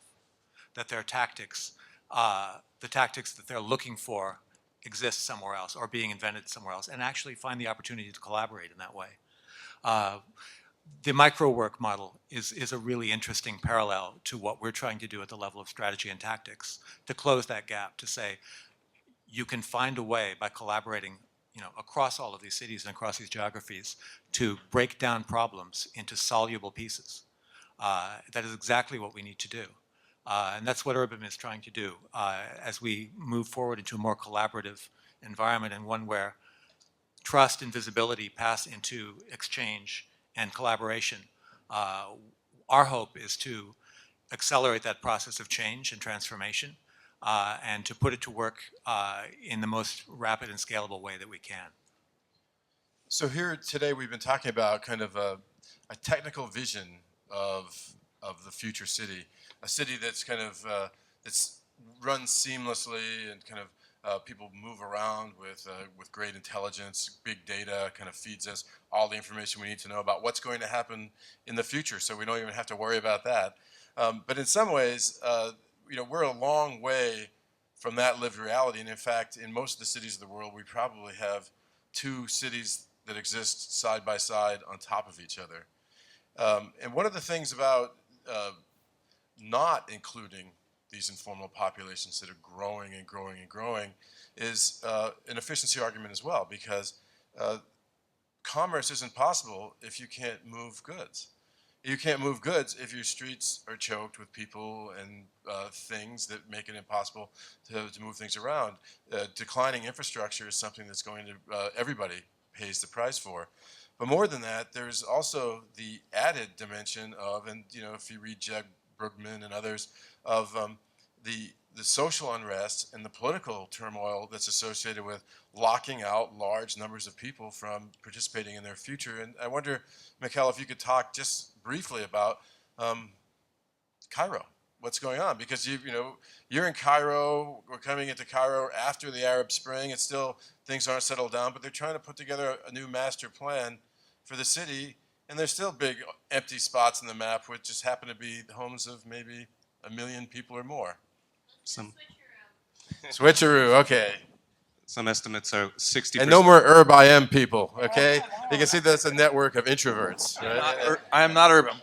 That their tactics, the tactics that they're looking for exist somewhere else or being invented somewhere else, and actually find the opportunity to collaborate in that way. The micro-work model is a really interesting parallel to what we're trying to do at the level of strategy and tactics, to close that gap, to say you can find a way by collaborating across all of these cities and across these geographies to break down problems into soluble pieces. That is exactly what we need to do. And that's what Urbim is trying to do as we move forward into a more collaborative environment, and one where trust and visibility pass into exchange and collaboration. Our hope is to accelerate that process of change and transformation, and to put it to work in the most rapid and scalable way that we can. So here today we've been talking about kind of a technical vision of the future city, a city that's kind of that's runs seamlessly and kind of people move around with great intelligence. Big data kind of feeds us all the information we need to know about what's going to happen in the future, so we don't even have to worry about that. But in some ways, we're a long way from that lived reality. And in fact, in most of the cities of the world, we probably have 2 cities that exist side by side on top of each other. And one of the things about not including these informal populations that are growing and growing and growing is an efficiency argument as well, because commerce isn't possible if you can't move goods. you can't move goods if your streets are choked with people and things that make it impossible to move things around. Declining infrastructure is something that's going to, everybody pays the price for. But more than that, there's also the added dimension of, and if you read Jeb Brugman and others, of the social unrest and the political turmoil that's associated with locking out large numbers of people from participating in their future. And I wonder, Mikhail, if you could talk just briefly about Cairo, what's going on, because you're in Cairo. We're coming into Cairo after the Arab Spring. It's still, things aren't settled down, but they're trying to put together a new master plan for the city, and there's still big empty spots in the map which just happen to be the homes of maybe 1 million people or more. Some Switcheroo, okay. some estimates are 60%. And no more URB-IM people, okay? You can see that's a network of introverts. Right? I am not urban.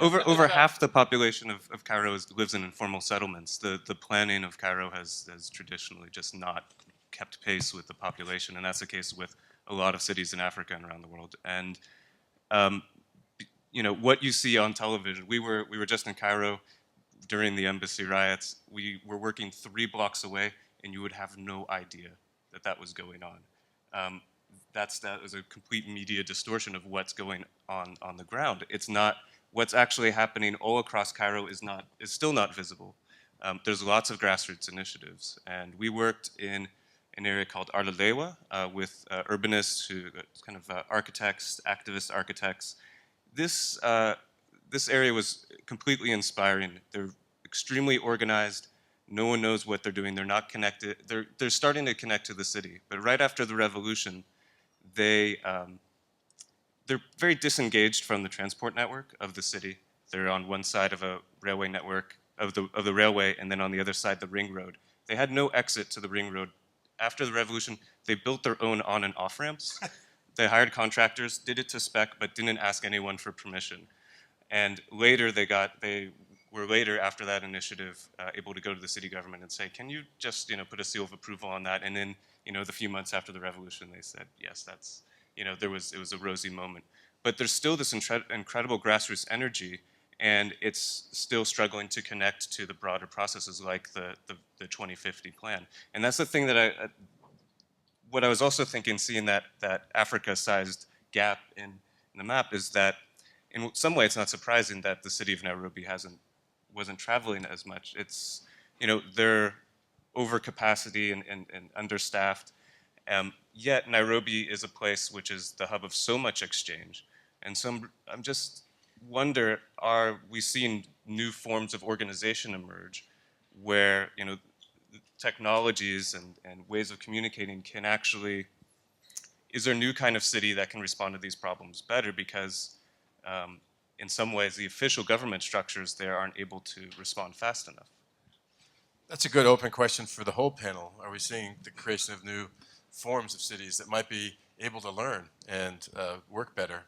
Over half the population of Cairo lives in informal settlements. The planning of Cairo has traditionally just not kept pace with the population, and that's the case with a lot of cities in Africa and around the world. And what you see on television, we were just in Cairo during the embassy riots. We were working 3 blocks away, and you would have no idea that was going on. That is a complete media distortion of what's going on the ground. It's not what's actually happening all across Cairo is still not visible. There's lots of grassroots initiatives, and we worked in an area called Arlelewa with urbanists, kind of architects, activist architects. This area was completely inspiring. They're extremely organized. No one knows what they're doing. They're not connected. They're starting to connect to the city. But right after the revolution, they're very disengaged from the transport network of the city. They're on one side of a railway network of the railway, and then on the other side the ring road. They had no exit to the ring road. After the revolution, they built their own on and off ramps. They hired contractors, did it to spec, but didn't ask anyone for permission. And later they were later, after that initiative, able to go to the city government and say, can you just put a seal of approval on that? And then the few months after the revolution, they said, yes, that's, it was a rosy moment. But there's still this incredible grassroots energy, and it's still struggling to connect to the broader processes like the 2050 plan. And that's the thing that what I was also thinking, seeing that Africa-sized gap in the map, is that in some way it's not surprising that the city of Nairobi wasn't traveling as much. It's, they're over capacity and understaffed. Yet Nairobi is a place which is the hub of so much exchange. And so I'm just wonder, are we seeing new forms of organization emerge where, technologies and ways of communicating can actually, is there a new kind of city that can respond to these problems better? Because in some ways, the official government structures there aren't able to respond fast enough. That's a good open question for the whole panel. Are we seeing the creation of new forms of cities that might be able to learn and work better?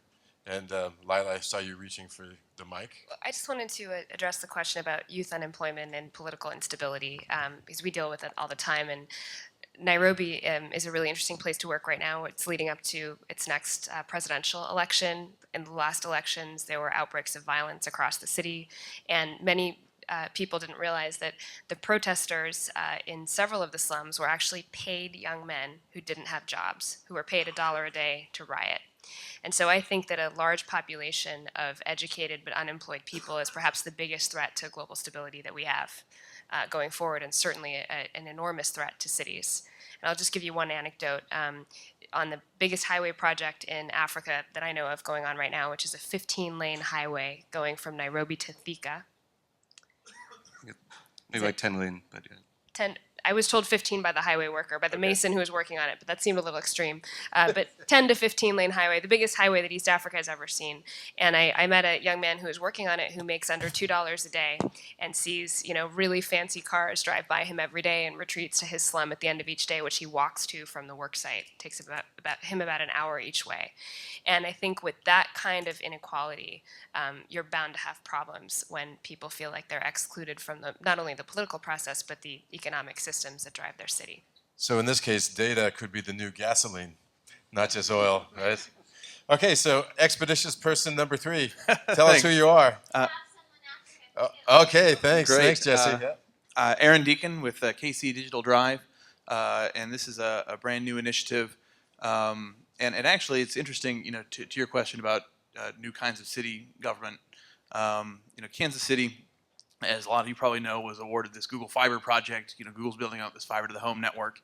And Lila, I saw you reaching for the mic. I just wanted to address the question about youth unemployment and political instability, because we deal with it all the time. And Nairobi is a really interesting place to work right now. It's leading up to its next presidential election. In the last elections, there were outbreaks of violence across the city, and many people didn't realize that the protesters in several of the slums were actually paid young men who didn't have jobs, who were paid $1 a day to riot. And so I think that a large population of educated but unemployed people is perhaps the biggest threat to global stability that we have going forward, and certainly an enormous threat to cities. And I'll just give you one anecdote. On the biggest highway project in Africa that I know of going on right now, which is a 15-lane highway going from Nairobi to Thika. Maybe like 10 lane, but yeah. 10, I was told 15 by the highway worker, by the mason who was working on it, but that seemed a little extreme. But 10 to 15 lane highway, the biggest highway that East Africa has ever seen. And I met a young man who was working on it who makes under $2 a day and sees, really fancy cars drive by him every day and retreats to his slum at the end of each day, which he walks to from the work site. It takes about an hour each way. And I think with that kind of inequality, you're bound to have problems when people feel like they're excluded from not only the political process, but the economic systems that drive their city. So in this case, data could be the new gasoline, not just oil, right? Okay, so expeditious person number 3. Tell us who you are. Okay, thanks. Great. Thanks, Jesse. Aaron Deacon with KC Digital Drive, and this is a brand new initiative. And actually, it's interesting, to your question about new kinds of city government. Kansas City, as a lot of you probably know, was awarded this Google Fiber project. Google's building out this fiber to the home network.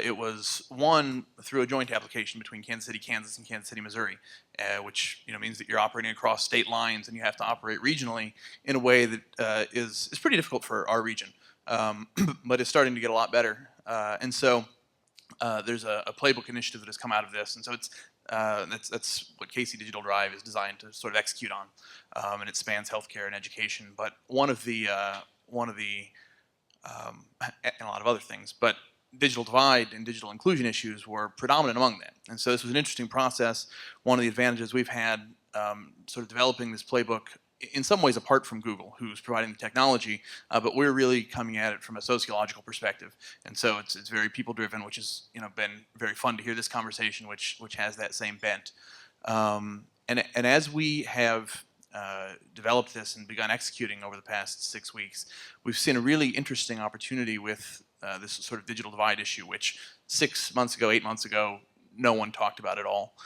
It was won through a joint application between Kansas City, Kansas, and Kansas City, Missouri, which means that you're operating across state lines and you have to operate regionally in a way that is pretty difficult for our region, but it's starting to get a lot better. And so there's a playbook initiative that has come out of this, and so that's what KC Digital Drive is designed to sort of execute on, and it spans healthcare and education. But one of the and a lot of other things, but digital divide and digital inclusion issues were predominant among them. And so this was an interesting process. One of the advantages we've had sort of developing this playbook, in some ways apart from Google, who's providing the technology, but we're really coming at it from a sociological perspective. And so it's very people-driven, which has been very fun to hear this conversation, which has that same bent. And as we have developed this and begun executing over the past 6 weeks, we've seen a really interesting opportunity with this sort of digital divide issue, which 6 months ago, 8 months ago, no one talked about at all,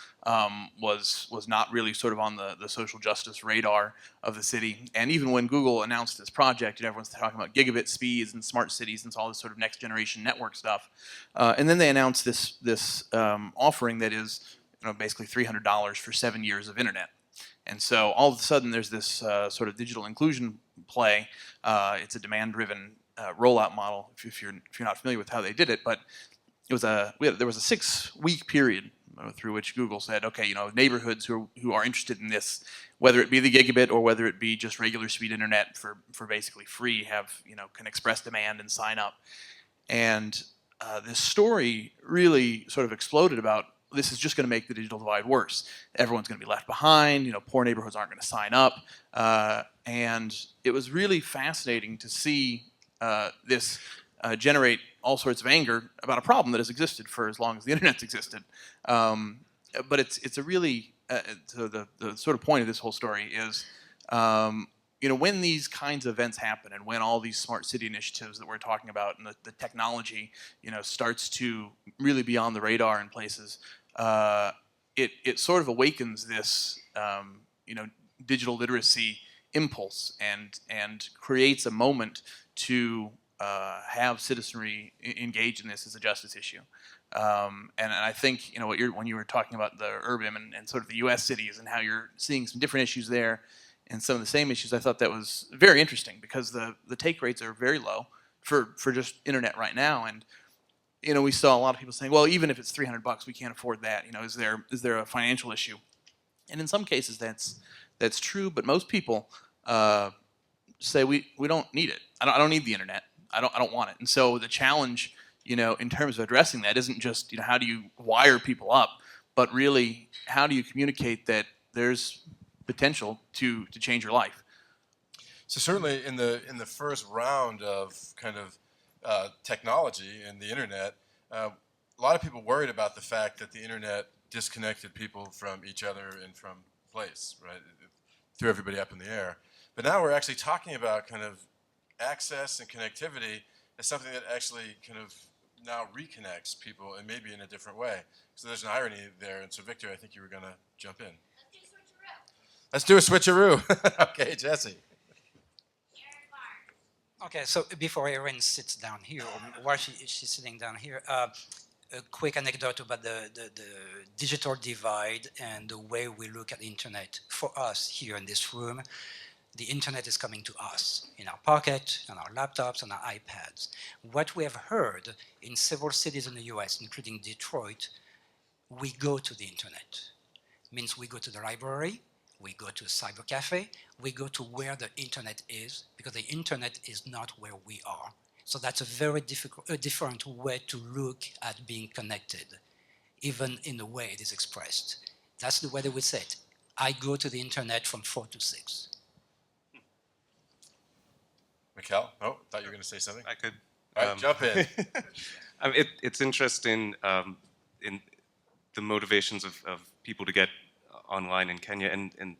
was not really sort of on the social justice radar of the city. And even when Google announced this project, everyone's talking about gigabit speeds and smart cities and all this sort of next generation network stuff. And then they announced this offering that is basically $300 for 7 years of internet. And so all of a sudden there's this sort of digital inclusion play. It's a demand-driven rollout model, if you're not familiar with how they did it, but it was there was a 6-week period through which Google said, okay, neighborhoods who are interested in this, whether it be the gigabit or whether it be just regular speed internet for basically free, can express demand and sign up. And this story really sort of exploded about, this is just going to make the digital divide worse. Everyone's going to be left behind. Poor neighborhoods aren't going to sign up. And it was really fascinating to see this generate all sorts of anger about a problem that has existed for as long as the internet's existed. But it's a really, so the sort of point of this whole story is, when these kinds of events happen and when all these smart city initiatives that we're talking about and the technology, starts to really be on the radar in places, it sort of awakens this, digital literacy impulse and creates a moment to have citizenry engage in this as a justice issue. And I think when you were talking about the URBIM and sort of the U.S. cities and how you're seeing some different issues there and some of the same issues, I thought that was very interesting because the take rates are very low for just internet right now. And we saw a lot of people saying, well, even if it's $300, we can't afford that. Is there a financial issue? And in some cases that's true, but most people say we don't need it. I don't need the internet. I don't want it. And so the challenge, in terms of addressing that isn't just, how do you wire people up, but really how do you communicate that there's potential to change your life? So certainly in the first round of kind of technology and the internet, a lot of people worried about the fact that the internet disconnected people from each other and from place, right? It threw everybody up in the air. But now we're actually talking about kind of access and connectivity as something that actually kind of now reconnects people and maybe in a different way. So there's an irony there. And so Victor, I think you were going to jump in. Let's do a switcheroo. Okay, Jesse. Okay, so before Erin sits down here, or while she's sitting down here, a quick anecdote about the digital divide and the way we look at the internet. For us here in this room, the internet is coming to us in our pocket, on our laptops, on our iPads. What we have heard in several cities in the US, including Detroit, we go to the internet. It means we go to the library, we go to a cyber cafe, we go to where the internet is, because the internet is not where we are. So that's a very different way to look at being connected, even in the way it is expressed. That's the way that we say it. I go to the internet from 4 to 6. Mikkel? Oh, thought you were going to say something. I could. All right, jump in. It's interesting in the motivations of people to get online in Kenya. And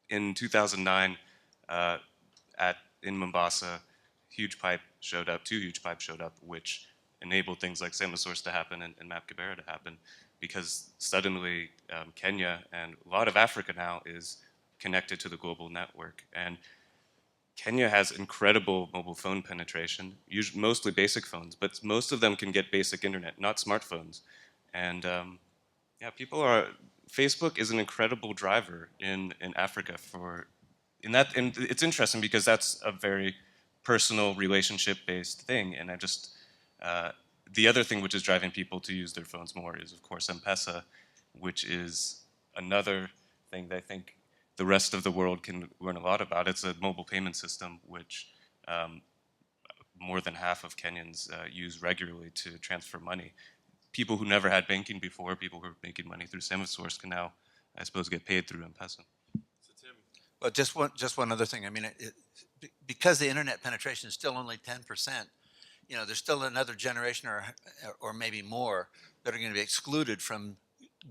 in 2009, in Mombasa, huge pipe showed up, 2 huge pipes showed up, which enabled things like Samasource to happen and Map Kibera to happen, because suddenly Kenya and a lot of Africa now is connected to the global network. And Kenya has incredible mobile phone penetration, usually, mostly basic phones, but most of them can get basic internet, not smartphones. And yeah, Facebook is an incredible driver in Africa and it's interesting because that's a very personal relationship-based thing. And the other thing which is driving people to use their phones more is, of course, M-Pesa, which is another thing that I think the rest of the world can learn a lot about. It's a mobile payment system which more than half of Kenyans use regularly to transfer money. People who never had banking before, people who are making money through Samasource can now, I suppose, get paid through M-Pesa. Well, just one other thing. I mean, because the internet penetration is still only 10%, there's still another generation or maybe more that are going to be excluded from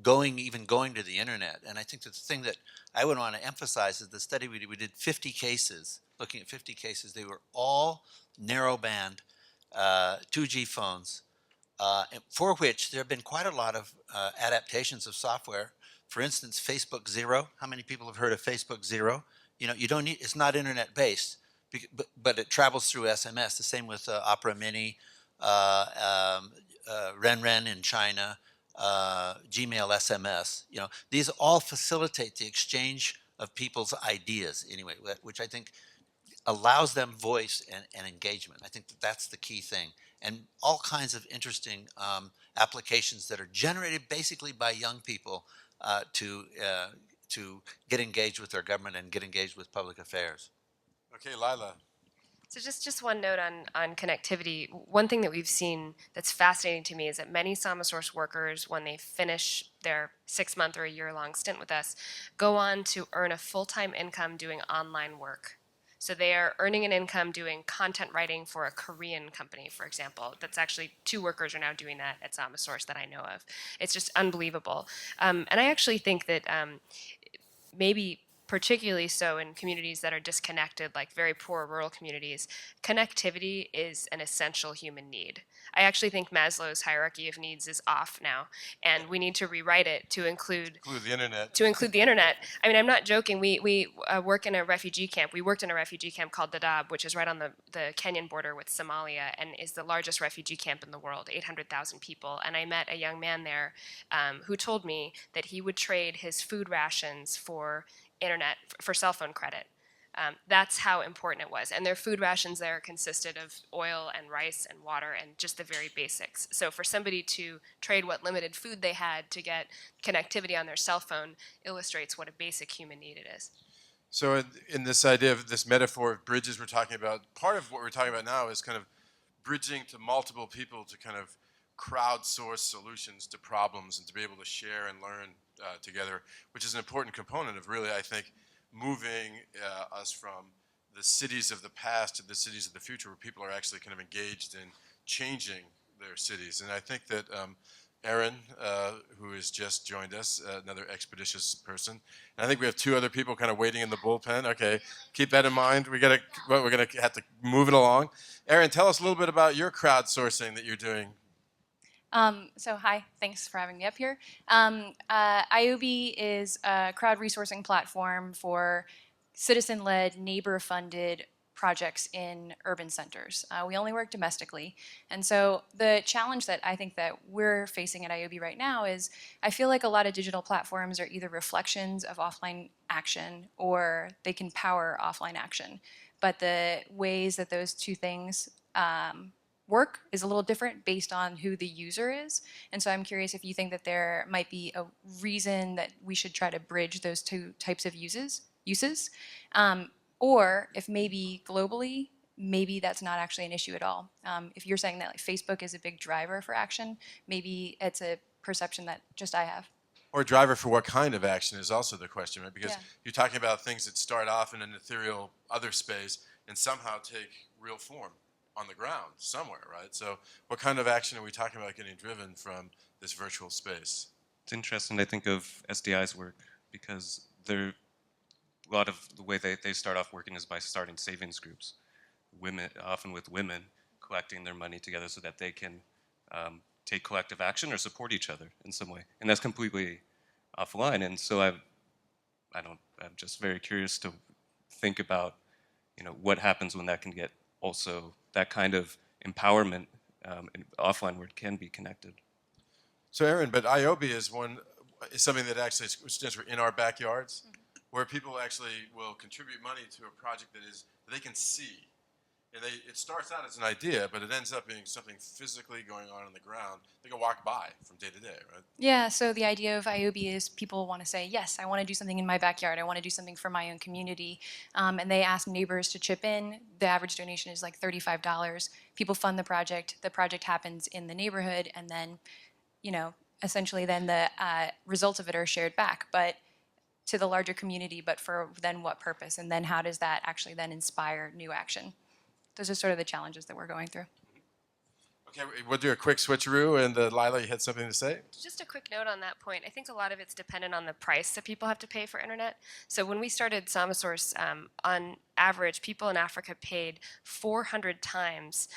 even going to the internet. And I think that the thing that I would want to emphasize is the study we did 50 cases, looking at 50 cases. They were all narrowband 2G phones, for which there have been quite a lot of adaptations of software. For instance, Facebook Zero. How many people have heard of Facebook Zero? You don't need, it's not internet based, but it travels through SMS. The same with Opera Mini, RenRen in China, Gmail SMS. These all facilitate the exchange of people's ideas anyway, which I think allows them voice and engagement. I think that's the key thing. And all kinds of interesting applications that are generated basically by young people to get engaged with their government and get engaged with public affairs. Okay, Lila. So just one note on connectivity. One thing that we've seen that's fascinating to me is that many Samasource workers, when they finish their 6-month or a year-long stint with us, go on to earn a full-time income doing online work. So they are earning an income doing content writing for a Korean company, for example. That's actually 2 workers are now doing that at Samasource that I know of. It's just unbelievable. And I actually think that maybe particularly so in communities that are disconnected, like very poor rural communities, connectivity is an essential human need. I actually think Maslow's hierarchy of needs is off now, and we need to rewrite it to include the internet. To include the internet. I mean, I'm not joking. We work in a refugee camp. We worked in a refugee camp called Dadaab, which is right on the Kenyan border with Somalia and is the largest refugee camp in the world, 800,000 people. And I met a young man there who told me that he would trade his food rations for internet, for cell phone credit. That's how important it was. And their food rations there consisted of oil and rice and water and just the very basics. So for somebody to trade what limited food they had to get connectivity on their cell phone illustrates what a basic human need it is. So in this idea of this metaphor of bridges we're talking about, part of what we're talking about now is kind of bridging to multiple people to kind of crowdsource solutions to problems and to be able to share and learn together, which is an important component of really, I think, moving us from the cities of the past to the cities of the future, where people are actually kind of engaged in changing their cities. And I think that Aaron, who has just joined us, another expeditious person, and I think we have 2 other people kind of waiting in the bullpen. Okay, keep that in mind. We're gonna have to move it along. Aaron, tell us a little bit about your crowdsourcing that you're doing. So hi, thanks for having me up here. IOB is a crowd resourcing platform for citizen-led, neighbor-funded projects in urban centers. We only work domestically. And so the challenge that I think that we're facing at IOB right now is I feel like a lot of digital platforms are either reflections of offline action or they can power offline action. But the ways that those 2 things work is a little different based on who the user is. And so I'm curious if you think that there might be a reason that we should try to bridge those 2 types of uses, or if maybe globally, maybe that's not actually an issue at all. If you're saying that like Facebook is a big driver for action, maybe it's a perception that just I have. Or driver for what kind of action is also the question, right? Because Yeah. you're talking about things that start off in an ethereal other space and somehow take real form on the ground somewhere, right? So what kind of action are we talking about getting driven from this virtual space? It's interesting. I think of SDI's work because they're, a lot of the way they start off working is by starting savings groups, women, often with women collecting their money together so that they can take collective action or support each other in some way. And that's completely offline. And so I'm just very curious to think about, what happens when that can get also, that kind of empowerment in offline where it can be connected. So Aaron, but IOB is something that actually stands for in our backyards, where people actually will contribute money to a project that they can see. And it starts out as an idea, but it ends up being something physically going on the ground. They can walk by from day to day, right? Yeah, so the idea of IOB is people want to say, yes, I want to do something in my backyard. I want to do something for my own community. And they ask neighbors to chip in. The average donation is like $35. People fund the project. The project happens in the neighborhood. And then, essentially then the results of it are shared back. But to the larger community, but for then what purpose? And then how does that actually then inspire new action? Those are sort of the challenges that we're going through. Okay, we'll do a quick switcheroo, and Lila, you had something to say? Just a quick note on that point. I think a lot of it's dependent on the price that people have to pay for internet. So when we started Samasource, on average, people in Africa paid 400 times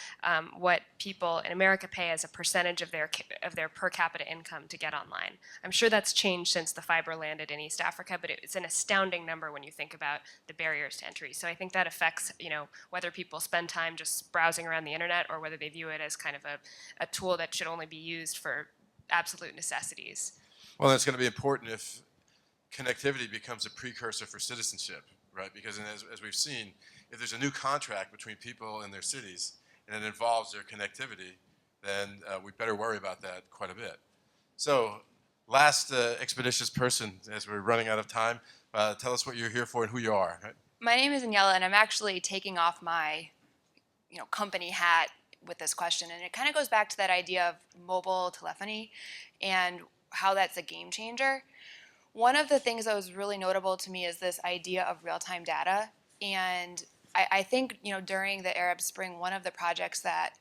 what people in America pay as a percentage of their per capita income to get online. I'm sure that's changed since the fiber landed in East Africa, but it's an astounding number when you think about the barriers to entry. So I think that affects, whether people spend time just browsing around the internet or whether they view it as kind of a tool that should only be used for absolute necessities. Well, that's going to be important if connectivity becomes a precursor for citizenship, right? Because as we've seen, if there's a new contract between people in their cities and it involves their connectivity, then we better worry about that quite a bit. So last expeditious person, as we're running out of time, tell us what you're here for and who you are. Right? My name is Daniela, and I'm actually taking off my company hat with this question, and it kind of goes back to that idea of mobile telephony and how that's a game changer. One of the things that was really notable to me is this idea of real-time data, and I think during the Arab Spring, one of the projects that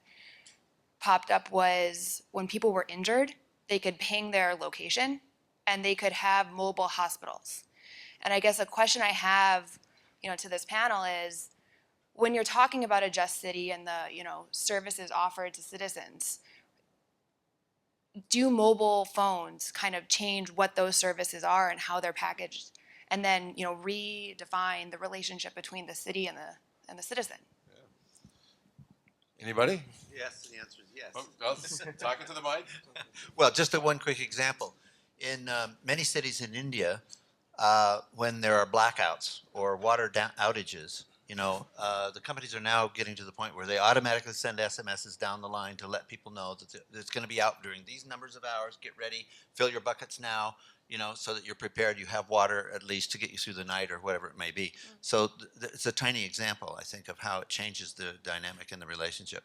popped up was when people were injured, they could ping their location and they could have mobile hospitals. And I guess a question I have to this panel is, when you're talking about a just city and the services offered to citizens, do mobile phones kind of change what those services are and how they're packaged, and then redefine the relationship between the city and the citizen? Yeah. Anybody? Yes, the answer is yes. Talking to the mic. Well, just one quick example. In many cities in India, when there are blackouts or water outages, the companies are now getting to the point where they automatically send SMSs down the line to let people know that it's going to be out during these numbers of hours. Get ready, fill your buckets now, so that you're prepared. You have water at least to get you through the night or whatever it may be. So it's a tiny example, I think, of how it changes the dynamic in the relationship.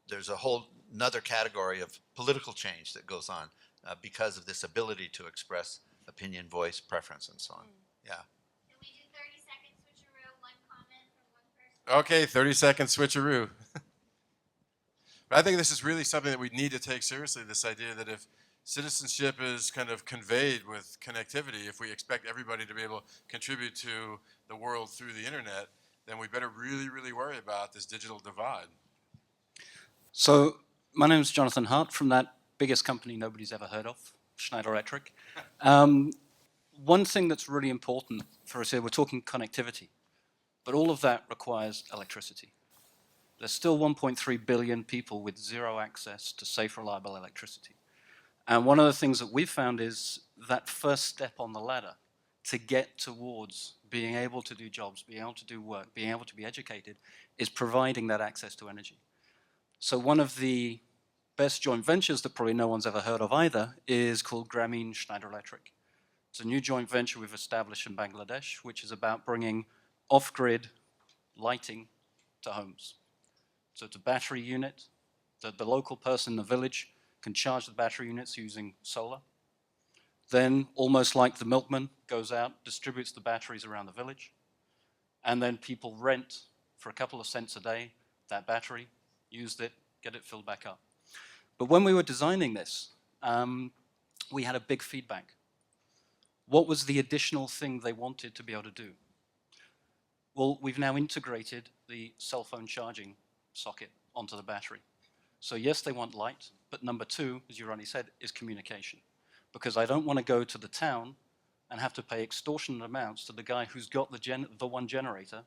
There's a whole another category of political change that goes on because of this ability to express opinion, voice, preference, and so on. Yeah. Okay, 30-second switcheroo. But I think this is really something that we need to take seriously, this idea that if citizenship is kind of conveyed with connectivity, if we expect everybody to be able to contribute to the world through the internet, then we better really, really worry about this digital divide. So my name is Jonathan Hart from that biggest company nobody's ever heard of, Schneider Electric. One thing that's really important for us here, we're talking connectivity. But all of that requires electricity. There's still 1.3 billion people with zero access to safe, reliable electricity. And one of the things that we've found is that first step on the ladder to get towards being able to do jobs, being able to do work, being able to be educated, is providing that access to energy. So one of the best joint ventures that probably no one's ever heard of either is called Grameen Schneider Electric. It's a new joint venture we've established in Bangladesh, which is about bringing off-grid lighting to homes. So it's a battery unit that the local person in the village can charge the battery units using solar. Then, almost like the milkman goes out, distributes the batteries around the village, and then people rent for a couple of cents a day that battery, used it, get it filled back up. But when we were designing this, we had a big feedback. What was the additional thing they wanted to be able to do? Well, we've now integrated the cell phone charging socket onto the battery. So yes, they want light, but number two, as you already said, is communication. Because I don't want to go to the town and have to pay extortionate amounts to the guy who's got the one generator,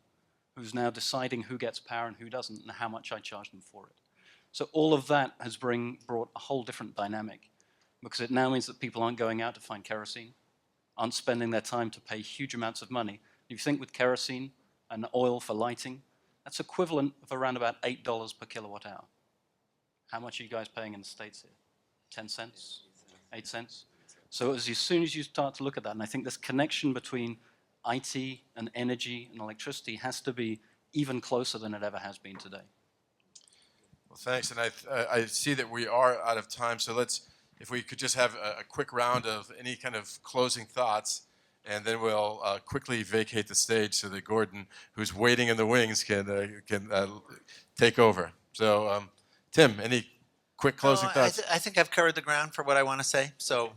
who's now deciding who gets power and who doesn't, and how much I charge them for it. So all of that has brought a whole different dynamic, because it now means that people aren't going out to find kerosene, aren't spending their time to pay huge amounts of money. If you think with kerosene and oil for lighting, that's equivalent of around about $8 per kilowatt hour. How much are you guys paying in the States here? 10 cents? 8 cents? So as soon as you start to look at that, and I think this connection between IT and energy and electricity has to be even closer than it ever has been today. Well, thanks, and I see that we are out of time, so if we could just have a quick round of any kind of closing thoughts, and then we'll quickly vacate the stage so that Gordon, who's waiting in the wings, can take over. So, Tim, any quick closing thoughts? I think I've covered the ground for what I want to say. So,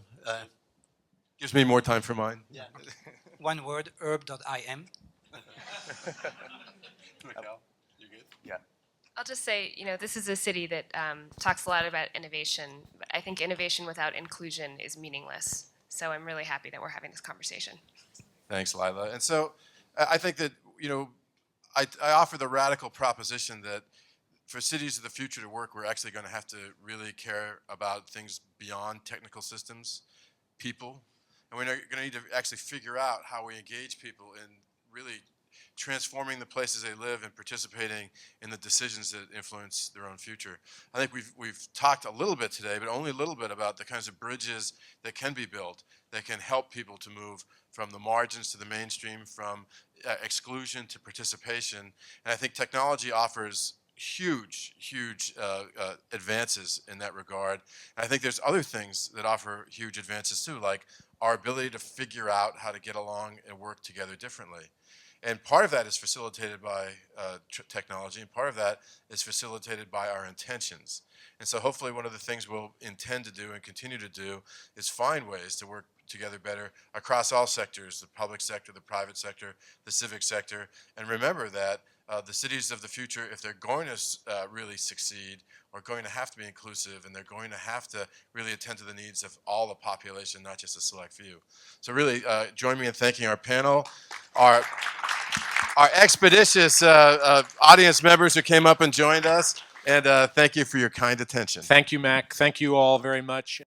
Gives me more time for mine. yeah. One word, herb.im. I'll just say, this is a city that talks a lot about innovation, but I think innovation without inclusion is meaningless. So I'm really happy that we're having this conversation. Thanks, Lila. And so I think that, I offer the radical proposition that for cities of the future to work, we're actually going to have to really care about things beyond technical systems, people. And we're going to need to actually figure out how we engage people in really transforming the places they live and participating in the decisions that influence their own future. I think we've talked a little bit today, but only a little bit, about the kinds of bridges that can be built that can help people to move from the margins to the mainstream, from exclusion to participation. And I think technology offers huge advances in that regard. And I think there's other things that offer huge advances too, like our ability to figure out how to get along and work together differently. And part of that is facilitated by technology, and part of that is facilitated by our intentions. And so hopefully one of the things we'll intend to do and continue to do is find ways to work together better across all sectors, the public sector, the private sector, the civic sector. And remember that the cities of the future, if they're going to really succeed, are going to have to be inclusive, and they're going to have to really attend to the needs of all the population, not just a select few. So really join me in thanking our panel, our expeditious audience members who came up and joined us, and thank you for your kind attention. Thank you, Mac. Thank you all very much.